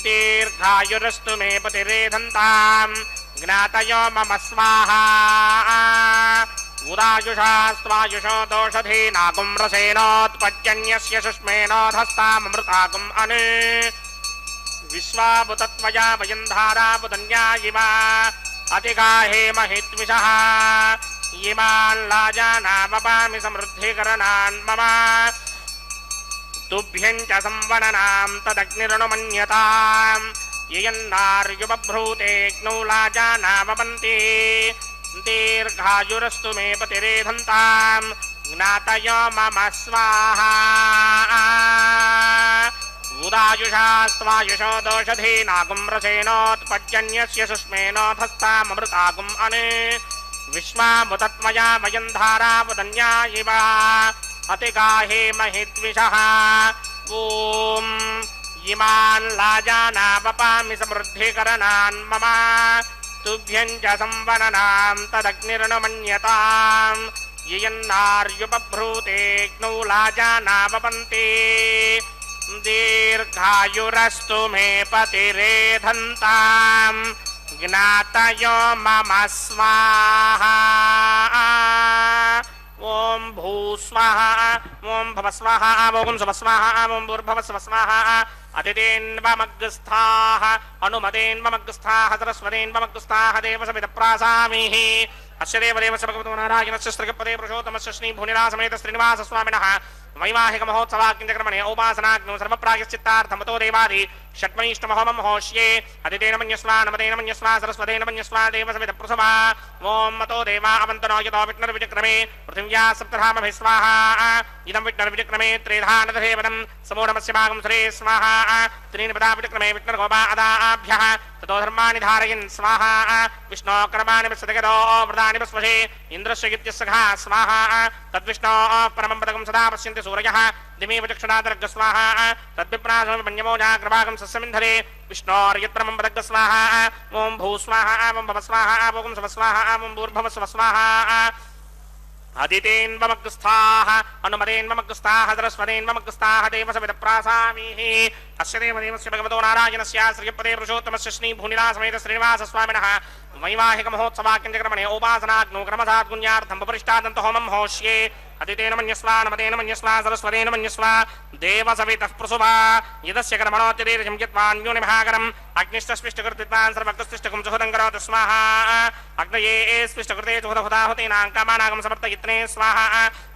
దీర్ఘాయురస్తు మే పతిరేధంతాం జ్ఞాతయో మమ స్వాహా उदायुषास्त्वायुषो दोषधीनागुं रसेनोत्पद्यन्यस्य शुष्मेनोधस्तामृतागुम् अनु विश्वाभुतत्वया वयं धाराबुधन्या इव अतिगाहे महित्विषः इमान् लाजानामपामि समृद्धिकरणान् मम तुभ्यं च संवदनां तदग्निरनुमन्यताम् ययन्नार्युबभ्रूतेऽग्नौ लाजानामपन्ति दीर्घायुरस्तु मे पतिरेधन्तां ज्ञातय मम स्वाहा उदायुषास्त्वायुषो दोषधीनागुं रसेनोत्पद्यन्यस्य शुष्मेनोधस्तामृतागुम् अनु विश्वामुतत्मया वयं धारावदन्या इव अतिगाहे महिद्विषः ॐ इमान् लाजानावपामि समृद्धिकरणान् मम तुभ्यं च संवदनां तदग्निरनुमन्यताम् ययन्नार्युबभ्रूतेऽग्नौ लाजानावपन्ति दीर्घायुरस्तु मे पतिरेधन्ताम् ज्ञातयो मम स्वाहा ओम भूस्वाहा ओम भवस्वाहा ओम स्वस्वाहा ओम भूर्भवस्वस्वाहा अतिथेन्वमग्रस्थाः अनुमतेन्वमग्रस्थाः सरस्वतेन्वमग्रस्थाः देवसमितप्रासामीः अस्य देवदेवस्य भगवतो नारायणस्य श्रीगपदे पुरुषोत्तमस्य श्रीभुनिरासमेत श्रीनिवासस्वामिनः वैवाहिक महोत्सवाग्निचक्रमणे औपासनाग्नौ सर्वप्रायश्चित्तार्थमतो देवादि षट्मनीष्टमहोमं होष्ये अदितेन मन्यस्वा नमतेन मन्यस्वा सरस्वतेन मन्यस्वा देवसमितप्रसवा ओम मतो देवा अवन्तनो यतो विष्णुर्विचक्रमे पृथिव्या सप्तधामभिः स्वाहा इदं विष्णुर्विचक्रमे त्रिधानदधेवनं समूढमस्य भागं सुरे स्वाहा त्रीनिपदा विचक्रमे विष्णुर्गोपा अदाभ्यः ततो धर्माणि धारयन् स्वाहा विष्णो कर्माणि विश्वजगतो व्रतानि वस्वशे इन्द्रस्य गित्यस्सखा स्वाहा तद्विष्णो परमं पदकं सदा पश्यन्ति सूरयः दिमेव चक्षुरादर्ग स्वाहा तद्विप्रासं पञ्चमोजाग्रभागं सस्यमिन्धरे विष्णोर्यत्परमं पदक स्वाहा ओम भूस्वाहा ओम भवस्वाहा ओम स्वस्वाहा ओम भूर्भवस्वस्वाहा अदितेन्वमग्रस्थाः अनुमतेन्वमग्रस्थाः सरस्वतेन्वमग्रस्थाः देवसमितप्रासामीः अस्य देवदेवस्य भगवतो नारायणस्य श्रीपदे पुरुषोत्तमस्य श्रीभुनिरासमेत श्रीनिवासस्वामिनः वैवाहिक महोत्सवाग्निचक्रमणे औपासनाग्नौ क्रमसाद्गुण्यार्थं बपरिष्टादन्तहोमं होष्ये अदितेन मन्यस्वा नमतेन मन्यस्वा सरस्वतेन मन्यस्वा देवसवितः प्रसुभा यदस्य कर्मणोऽत्यदेशं यत्वान्योनिमहाकरम् अग्निष्टस्पृष्टकृत्वान् सर्वकृष्टिष्टकं सुहृदं करोतु स्वाहा अग्नये स्पृष्टकृते सुहृदहुताहुतीनां कामानागं समर्पयित्रे स्वाहा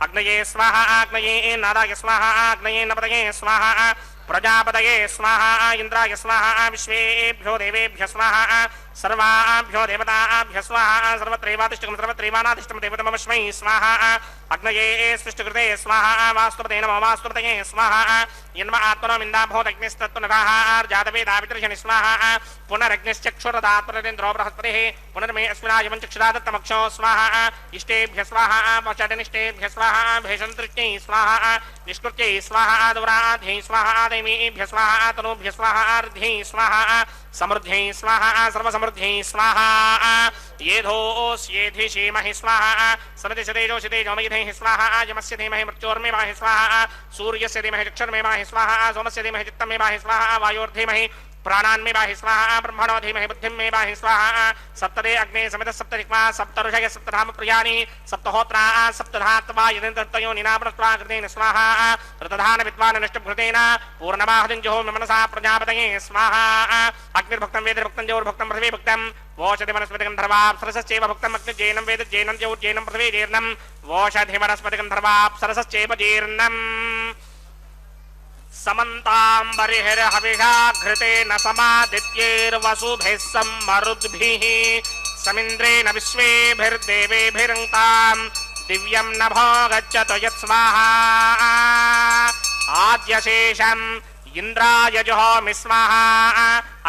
अग्नये स्वाहा अग्नये नाराय स्वाहा अग्नये नपतये स्वाहा प्रजापतये स्वाहा इंद्राय स्वाहा विश्वेभ्यो देवेभ्यः स्वाहा सर्वाभ्यो देवताभ्यः स्वाहा सर्वत्रैवातिष्ठकं सर्वत्रैवानातिष्ठं देवतमस्मै स्वाहा अग्नये सृष्टिकृते स्वाहा वास्तुपते नमो वास्तुपतये स्वाहा यन्म आत्मनो मिन्दाभूतग्निस्तत्त्वनताः जातवेदावितर्षणि स्वाहा पुनरग्निश्चक्षुरदात्मनेन्द्रो बृहस्पतिः पुनर्मे अस्मिनायवं चक्षुरादत्तमक्षो स्वाहा इष्टेभ्यः स्वाहा वषडनिष्टेभ्यः स्वाहा भेषन्तृष्टै स्वाहा निष्कृत्यै स्वाहा दुराध्यै स्वाहा देवीभ्यः स्वाहा तनूभ्यः स्वाहा अर्ध्यै स्वाहा समृद्ध्यै स्वाहा सर्वसमृद्ध्यै स्वाहा येधोऽस्येधिषीमहि स्वाहा सनदिशतेजोषितेजोमयिधैः स्वाहा यमस्य धीमहि मृत्योर्मेवाहि स्वाहा सूर्यस्य धीमहि चक्षुर्मेवाहि स्वाहा सोमस्य धीमहि चित्तमेवाहि स्वाहा वायोर्धीमहि प्राणान्मेवाहि स्वाहा ब्रह्मणो धीमहि बुद्धिमेवाहि स्वाहा सप्तदे अग्ने समितः सप्तरिक्मा सप्तऋषय सप्तधाम प्रियाणि सप्तहोत्रा सप्तधात्वा यदिन्द्रतयो निनामृत्वा कृतेन स्वाहा ऋतधान विद्वान् नष्टभृतेन पूर्णमाहुतिं जुहोमि मनसा प्रजापतये स्वाहा अग्निर्भुक्तं वेदिर्भुक्तं जौर्भुक्तं पृथिवी भुक्तं वोषधि वनस्पतिगन्धर्वाप्सरसश्चैव भुक्तम् अग्निर्जैनं वेदज्जैनं जौर्जैनं पृथिवी जीर्णं वोषधि वनस्पतिगन्धर्वाप्सरसश्चैव जीर्णम् समन्ताम्बरिहिर्हविषा घृतेन समादित्यैर्वसुभिः सम्मरुद्भिः समिन्द्रेण विश्वेभिर्देवेभिरङ्तां दिव्यं नभो गच्छतु यत्स्वाहा आद्यशेषम् इंद्राय जुहोमि स्वाहा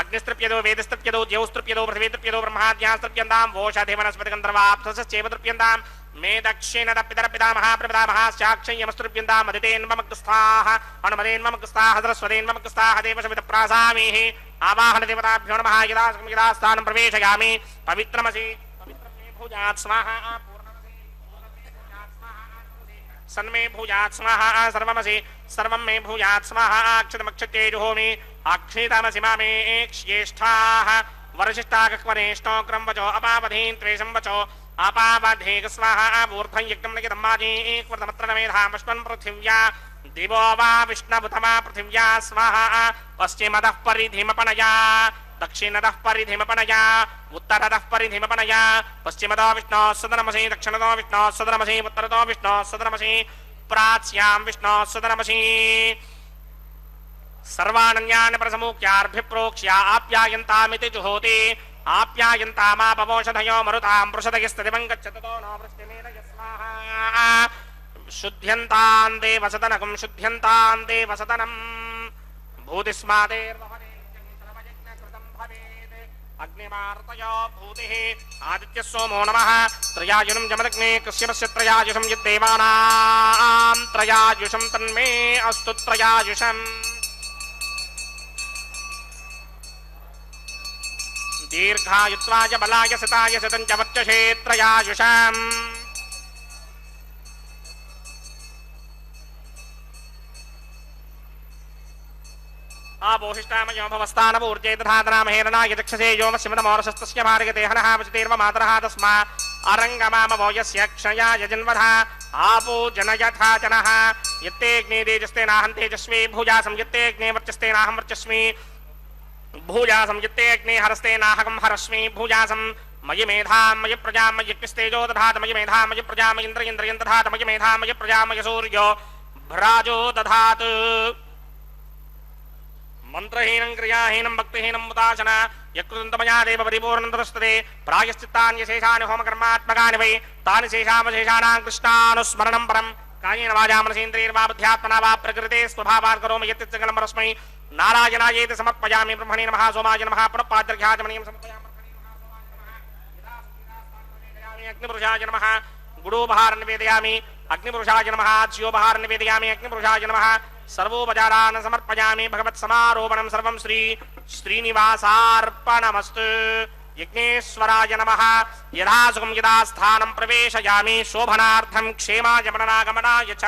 अग्निस्तृप्यदो वेदस्तृप्यदो ज्योस्तृप्यदो पृथिवीतृप्यदो ब्रह्माद्यास्तृप्यन्तां वोषधि वनस्पतिगन्धर्वाप्सरसश्चैव तृप्यन्तां मे दक्षिणतपितरपितामहा प्रपितामहाश्चाक्षय्यमस्तृप्यन्ताम् अदितेन्वमग्रस्थाः अनुमतेन्वमग्रस्थाः सरस्वतेन्वमग्रस्थाः देवसमितप्रासामीः आवाहन देवताभ्यो नमः यदा स्थानं प्रवेशयामि पवित्रमसि पवित्रमे भूयात् स्वाहा सन्मे भूयात् स्वाहा सर्वमसि सर्वं मे भूयात् स्वाहा अक्षतमक्षत्ये जुहोमि अक्षितमसि मामे ज्येष्ठाः वरशिष्टाकक्वरेष्ठो क्रम वचो अपावधीन् त्वेषं वचो आपावाधेक स्वाहा ऊर्ध्वं यज्ञं नगितम्माजीकृतमत्रमेधामश्वन् पृथिव्या दिवो वा विष्णुभुतमा पृथिव्या स्वाहा पश्चिमतः परिधिमपनया दक्षिणतः परिधिमपनया उत्तरतः परिधिमपनया पश्चिमतो विष्णोः सदनमसि दक्षिणतो विष्णोः सदनमसि उत्तरतो विष्णोः सदनमसि प्राच्यां विष्णोः सदनमसि सर्वानन्यान् प्रसमुख्यार्भिप्रोक्ष्य आप्यायन्तामिति जुहोति आप्यायन्तामापवोषधयो मरुतां पृषदयस्तदिवं गच्छतो नो वृष्टिमेन यस्वाहा शुद्ध्यन्तां देवसदनकं शुद्ध्यन्तां देवसदनं भूतिस्मादेर्वहनेर्यज्ञकृतं भवेत् अग्निमार्तयो भूतिः आदित्यः सोमो नमः त्रयायुषं जमदग्ने कश्यपस्य त्रयायुषं यद्देवानां त्रयायुषं तन्मे अस्तु त्रयायुषम् दीर्घायुत्वाय बलाय सताय सतं च वर्चसे त्रयायुषम् आपोहिष्टामयो भवस्तानपूर्जे तथातनामहेरणाय चक्षसे योमस्यमदमोरसस्तस्य भार्गते हनः वचतेर्वमातरः तस्मा अरङ्गमामवो यस्य क्षयाय जन्वधः आपो जनयथा जनः यत्तेऽग्ने तेजस्तेनाहं तेजस्वी भुजासं यत्तेऽग्ने वर्चस्तेनाहं वर्चस्मि भूजासं यत्ते अग्ने हरस्तेनाहकं हरस्मि भूजासं मयि मेधां मयि प्रजां मयि यज्ञस्तेजो दधात मयि मेधां मयि प्रजां मयि इन्द्रियं दधात मयि मेधां मयि प्रजां मयि सूर्यो भ्राजो दधात् मन्त्रहीनं क्रियाहीनं भक्तिहीनं मुदाचन यकृतन्तमया देव परिपूर्णन्तरस्तते प्रायश्चित्तान्यशेषानि होमकर्मात्मकानि वै तानि शेषावशेषाणां कृष्णानुस्मरणं परं कायेन वाचा मनसेन्द्रियैर्वा बुद्ध्यात्मना वा प्रकृते स्वभावात् करोमि यत्तित्सकलं परस्मै नारायणायेति समर्पयामि ब्रह्मणे नमः सोमाय नमः पुनःपाद्यर्घ्याचमनीयं समर्पयामि अग्निपुरुषाय नमः गुडोपहारं निवेदयामि अग्निपुरुषाय नमः ज्योपहारं निवेदयामि अग्निपुरुषाय नमः सर्वोपचारान् समर्पयामि भगवत्समारोपणं सर्वं श्रीनिवासार्पणमस्तु यज्ञेश्वराय नमः यदा सुखं यदा स्थानं प्रवेशयामि शोभनार्थं क्षेमाय मननागमनाय च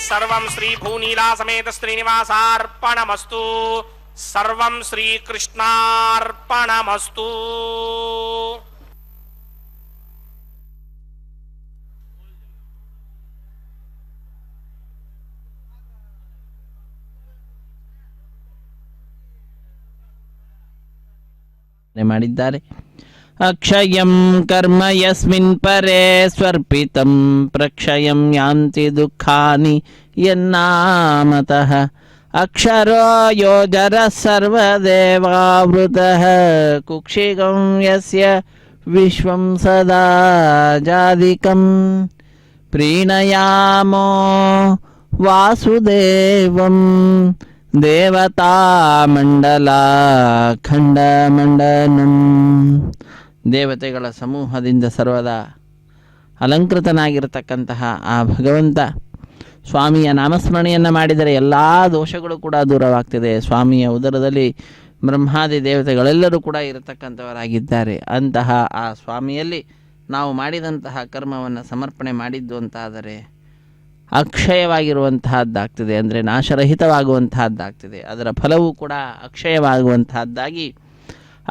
सर्वं श्री भूनीला समेत श्रीनिवासार्पणमस्तु सर्वं श्रीकृष्णार्पणमस्तु ಮಾಡಿದ್ದಾರೆ. ಅಕ್ಷಯಂ ಕರ್ಮ ಯಸ್ಮಿನ್ ಪರೇ ಸ್ವರ್ಪಿತಂ ಪ್ರಕ್ಷಯಂ ಯಾಂತಿ ದುಃಖಾನಿ ಯನ್ನಾಮತಃ ಅಕ್ಷರೋ ಯೋಜರ ಸರ್ವದೇವಾವೃತಃ ಕುಕ್ಷಿಗಂ ಯಸ್ಯ ವಿಶ್ವಂ ಸದಾ ಜಾದಿಕಂ ಪ್ರೀಣಯಾಮೋ ವಾಸುದೇವಂ ದೇವತಾಮಂಡಲ ಖಂಡಮಂಡನಂ. ದೇವತೆಗಳ ಸಮೂಹದಿಂದ ಸರ್ವದಾ ಅಲಂಕೃತನಾಗಿರತಕ್ಕಂತಹ ಆ ಭಗವಂತ ಸ್ವಾಮಿಯ ನಾಮಸ್ಮರಣೆಯನ್ನು ಮಾಡಿದರೆ ಎಲ್ಲ ದೋಷಗಳು ಕೂಡ ದೂರವಾಗ್ತಿದೆ. ಸ್ವಾಮಿಯ ಉದರದಲ್ಲಿ ಬ್ರಹ್ಮಾದಿ ದೇವತೆಗಳೆಲ್ಲರೂ ಕೂಡ ಇರತಕ್ಕಂಥವರಾಗಿದ್ದಾರೆ. ಅಂತಹ ಆ ಸ್ವಾಮಿಯಲ್ಲಿ ನಾವು ಮಾಡಿದಂತಹ ಕರ್ಮವನ್ನು ಸಮರ್ಪಣೆ ಮಾಡಿದ್ದು ಅಂತಾದರೆ ಅಕ್ಷಯವಾಗಿರುವಂತಹದ್ದಾಗ್ತದೆ, ಅಂದರೆ ನಾಶರಹಿತವಾಗುವಂತಹದ್ದಾಗ್ತದೆ. ಅದರ ಫಲವೂ ಕೂಡ ಅಕ್ಷಯವಾಗುವಂತಹದ್ದಾಗಿ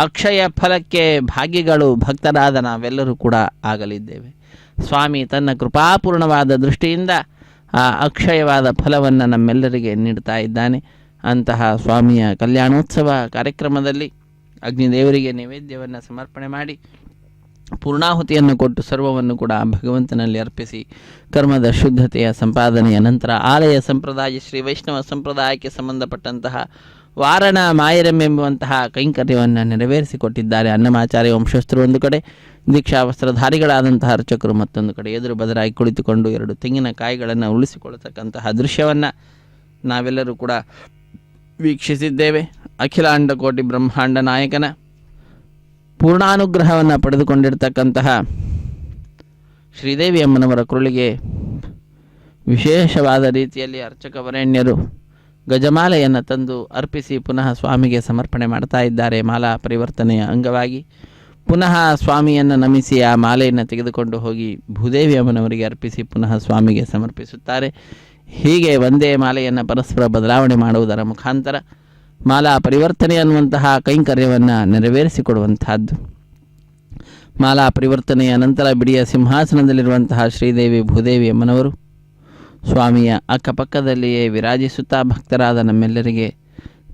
ಅಕ್ಷಯ ಫಲಕ್ಕೆ ಭಾಗಿಗಳು ಭಕ್ತರಾದ ನಾವೆಲ್ಲರೂ ಕೂಡ ಆಗಲಿದ್ದೇವೆ. ಸ್ವಾಮಿ ತನ್ನ ಕೃಪಾಪೂರ್ಣವಾದ ದೃಷ್ಟಿಯಿಂದ ಆ ಅಕ್ಷಯವಾದ ಫಲವನ್ನು ನಮ್ಮೆಲ್ಲರಿಗೆ ನೀಡ್ತಾ ಇದ್ದಾನೆ. ಅಂತಹ ಸ್ವಾಮಿಯ ಕಲ್ಯಾಣೋತ್ಸವ ಕಾರ್ಯಕ್ರಮದಲ್ಲಿ ಅಗ್ನಿದೇವರಿಗೆ ನೈವೇದ್ಯವನ್ನು ಸಮರ್ಪಣೆ ಮಾಡಿ ಪೂರ್ಣಾಹುತಿಯನ್ನು ಕೊಟ್ಟು ಸರ್ವವನ್ನು ಕೂಡ ಭಗವಂತನಲ್ಲಿ ಅರ್ಪಿಸಿ ಕರ್ಮದ ಶುದ್ಧತೆಯ ಸಂಪಾದನೆಯ ನಂತರ ಆಲಯ ಸಂಪ್ರದಾಯ ಶ್ರೀ ವೈಷ್ಣವ ಸಂಪ್ರದಾಯಕ್ಕೆ ಸಂಬಂಧಪಟ್ಟಂತಹ ವಾರಣ ಮಾಯರಂ ಎಂಬುವಂತಹ ಕೈಂಕರ್ಯವನ್ನು ನೆರವೇರಿಸಿಕೊಟ್ಟಿದ್ದಾರೆ. ಅನ್ನಮಾಚಾರ್ಯ ವಂಶಸ್ಥರು ಒಂದು ಕಡೆ, ದೀಕ್ಷಾ ವಸ್ತ್ರಧಾರಿಗಳಾದಂತಹ ಅರ್ಚಕರು ಮತ್ತೊಂದು ಕಡೆ ಎದುರು ಬದಲಾಗಿ ಕುಳಿತುಕೊಂಡು 2 ತೆಂಗಿನಕಾಯಿಗಳನ್ನು ಉಳಿಸಿಕೊಳ್ಳತಕ್ಕಂತಹ ದೃಶ್ಯವನ್ನು ನಾವೆಲ್ಲರೂ ಕೂಡ ವೀಕ್ಷಿಸಿದ್ದೇವೆ. ಅಖಿಲಾಂಡ ಕೋಟಿ ಬ್ರಹ್ಮಾಂಡ ನಾಯಕನ ಪೂರ್ಣಾನುಗ್ರಹವನ್ನು ಪಡೆದುಕೊಂಡಿರ್ತಕ್ಕಂತಹ ಶ್ರೀದೇವಿ ಅಮ್ಮನವರ ಕುರುಳಿಗೆ ವಿಶೇಷವಾದ ರೀತಿಯಲ್ಲಿ ಅರ್ಚಕ ವರೇಣ್ಯರು ಗಜಮಾಲೆಯನ್ನು ತಂದು ಅರ್ಪಿಸಿ ಪುನಃ ಸ್ವಾಮಿಗೆ ಸಮರ್ಪಣೆ ಮಾಡ್ತಾ ಇದ್ದಾರೆ. ಮಾಲಾ ಪರಿವರ್ತನೆಯ ಅಂಗವಾಗಿ ಪುನಃ ಸ್ವಾಮಿಯನ್ನು ನಮಿಸಿ ಆ ಮಾಲೆಯನ್ನು ತೆಗೆದುಕೊಂಡು ಹೋಗಿ ಭೂದೇವಿ ಅಮ್ಮನವರಿಗೆ ಅರ್ಪಿಸಿ ಪುನಃ ಸ್ವಾಮಿಗೆ ಸಮರ್ಪಿಸುತ್ತಾರೆ. ಹೀಗೆ ಒಂದೇ ಮಾಲೆಯನ್ನು ಪರಸ್ಪರ ಬದಲಾವಣೆ ಮಾಡುವುದರ ಮುಖಾಂತರ ಮಾಲಾ ಪರಿವರ್ತನೆ ಅನ್ನುವಂತಹ ಕೈಂಕರ್ಯವನ್ನು ನೆರವೇರಿಸಿಕೊಡುವಂತಹದ್ದು. ಮಾಲಾ ಪರಿವರ್ತನೆಯ ನಂತರ ಬಿಡಿಯ ಸಿಂಹಾಸನದಲ್ಲಿರುವಂತಹ ಶ್ರೀದೇವಿ ಭೂದೇವಿ ಅಮ್ಮನವರು ಸ್ವಾಮಿಯ ಅಕ್ಕಪಕ್ಕದಲ್ಲಿಯೇ ವಿರಾಜಿಸುತ್ತಾ ಭಕ್ತರಾದ ನಮ್ಮೆಲ್ಲರಿಗೆ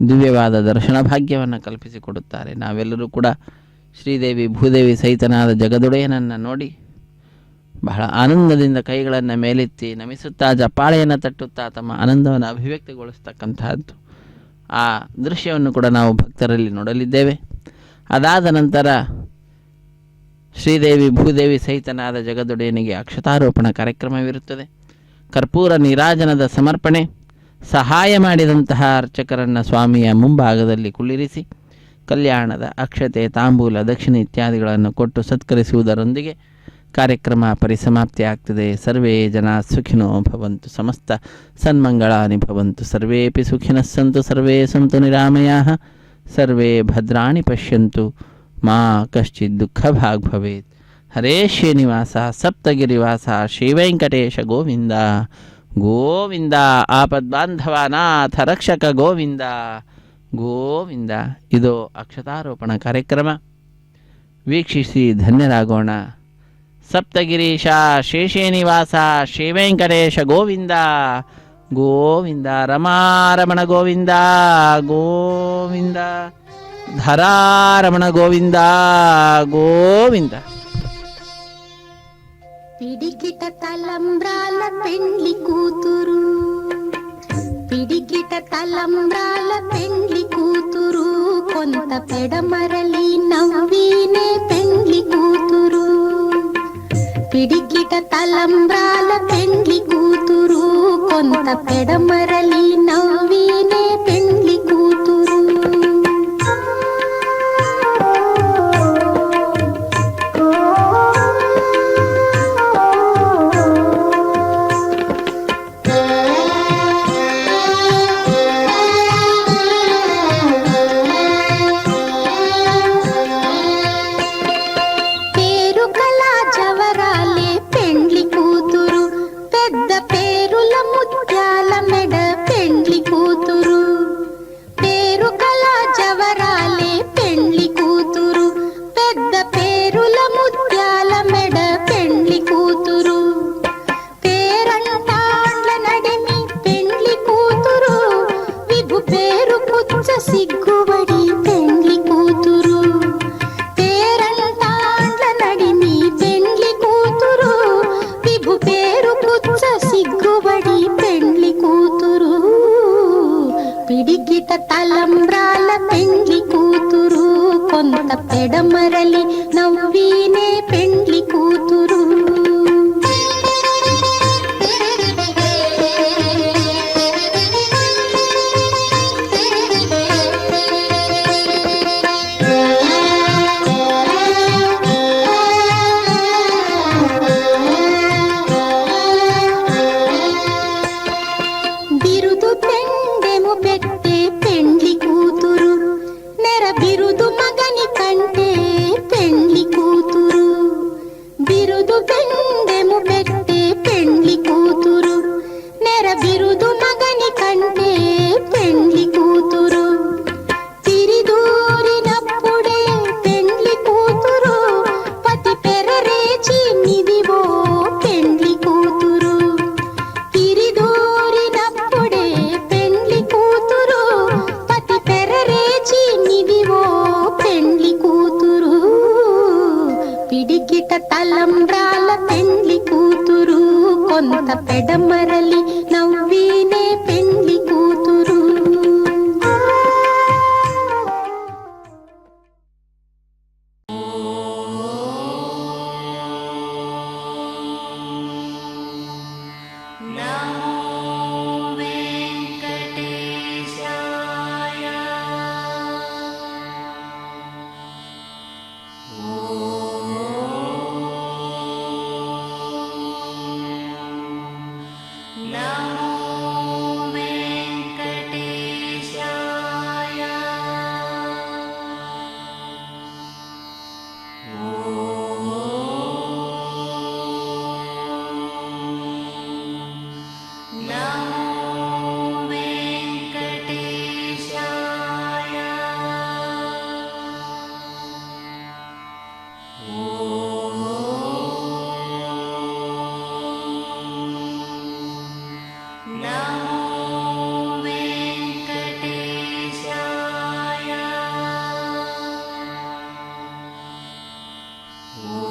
ದಿವ್ಯವಾದ ದರ್ಶನ ಭಾಗ್ಯವನ್ನು ಕಲ್ಪಿಸಿಕೊಡುತ್ತಾರೆ. ನಾವೆಲ್ಲರೂ ಕೂಡ ಶ್ರೀದೇವಿ ಭೂದೇವಿ ಸಹಿತನಾದ ಜಗದೊಡೆಯನನ್ನು ನೋಡಿ ಬಹಳ ಆನಂದದಿಂದ ಕೈಗಳನ್ನು ಮೇಲೆತ್ತಿ ನಮಿಸುತ್ತಾ ಜಪಾಳೆಯನ್ನು ತಟ್ಟುತ್ತಾ ತಮ್ಮ ಆನಂದವನ್ನು ಅಭಿವ್ಯಕ್ತಿಗೊಳಿಸ್ತಕ್ಕಂತಹದ್ದು. ಆ ದೃಶ್ಯವನ್ನು ಕೂಡ ನಾವು ಭಕ್ತರಲ್ಲಿ ನೋಡಲಿದ್ದೇವೆ. ಅದಾದ ನಂತರ ಶ್ರೀದೇವಿ ಭೂದೇವಿ ಸಹಿತನಾದ ಜಗದೊಡೆಯನಿಗೆ ಅಕ್ಷತಾರೋಪಣ ಕಾರ್ಯಕ್ರಮವಿರುತ್ತದೆ. ಕರ್ಪೂರ ನೀರಾಜನದ ಸಮರ್ಪಣೆ, ಸಹಾಯ ಮಾಡಿದಂತಹ ಅರ್ಚಕರನ್ನು ಸ್ವಾಮಿಯ ಮುಂಭಾಗದಲ್ಲಿ ಕುಳ್ಳಿರಿಸಿ ಕಲ್ಯಾಣದ ಅಕ್ಷತೆ, ತಾಂಬೂಲ, ದಕ್ಷಿಣೆ ಇತ್ಯಾದಿಗಳನ್ನು ಕೊಟ್ಟು ಸತ್ಕರಿಸುವುದರೊಂದಿಗೆ ಕಾರ್ಯಕ್ರಮ ಪರಿಸಮಾಪ್ತಿ ಆಗ್ತದೆ. ಸರ್ವೇ ಜನ ಸುಖಿನೋ ಭವಂತು, ಸಮಸ್ತ ಸನ್ಮಂಗಳಾನಿ ಭವಂತು, ಸರ್ವೇಪಿ ಸುಖಿನಃ ಸಂತು, ಸರ್ವೇ ಸಂತು ನಿರಾಮಯಾಃ, ಸರ್ವೇ ಭದ್ರಾಣಿ ಪಶ್ಯಂತು, ಮಾ ಕಶ್ಚಿತ್ ದುಃಖ ಭಾಗ್ ಭವೇತ್. ಹರೇ ಶ್ರೀನಿವಾಸ ಸಪ್ತಗಿರಿವಾಸ ಶ್ರೀವೆಂಕಟೇಶ ಗೋವಿಂದ ಗೋವಿಂದ. ಆಪದ್ಬಾಂಧವನಾಥ ರಕ್ಷಕ ಗೋವಿಂದ ಗೋವಿಂದ. ಇದು ಅಕ್ಷತಾರೋಪಣ ಕಾರ್ಯಕ್ರಮ. ವೀಕ್ಷಿಸಿ ಧನ್ಯರಾಗೋಣ. ಸಪ್ತಗಿರೀಶ ಶೇಷೇನಿವಾಸ ಶ್ರೀವೆಂಕಟೇಶ ಗೋವಿಂದ ಗೋವಿಂದ. ರಮಾರಮಣ ಗೋವಿಂದ ಗೋವಿಂದ. ಧರಾರಮಣ ಗೋವಿಂದ ಗೋವಿಂದ. పిడికిట తలంబ్రాల పెండ్లి కూతురు, పిడికిట తలంబ్రాల పెండ్లి కూతురు, కొంత పెడమరలి నవ్వీనే పెండ్లి కూతురు. పిడికిట తలంబ్రాల పెండ్లి కూతురు, కొంత పెడమరలి నవ్వీనే పెండ్లి కూతురు. సిగ్గుబడి పెండ్లి కూతురు, పేరంటాండ్ల నడిమి పెండ్లి కూతురు, విభు పేరు పుచ్చ సిగ్గుబడి పెండ్లి కూతురు. పిడికిట తలంబ్రాల పెండ్లి కూతురు, కొంత పెడమరలి నవ్వీనే పెండ్లి కూతురు. తలంబ్రాల పెండ్లి కూతురు, కొంత పెడమరలి నవ్వీనే పెండ్లి కూతురు. నమో వెంకటేశాయ. ॐ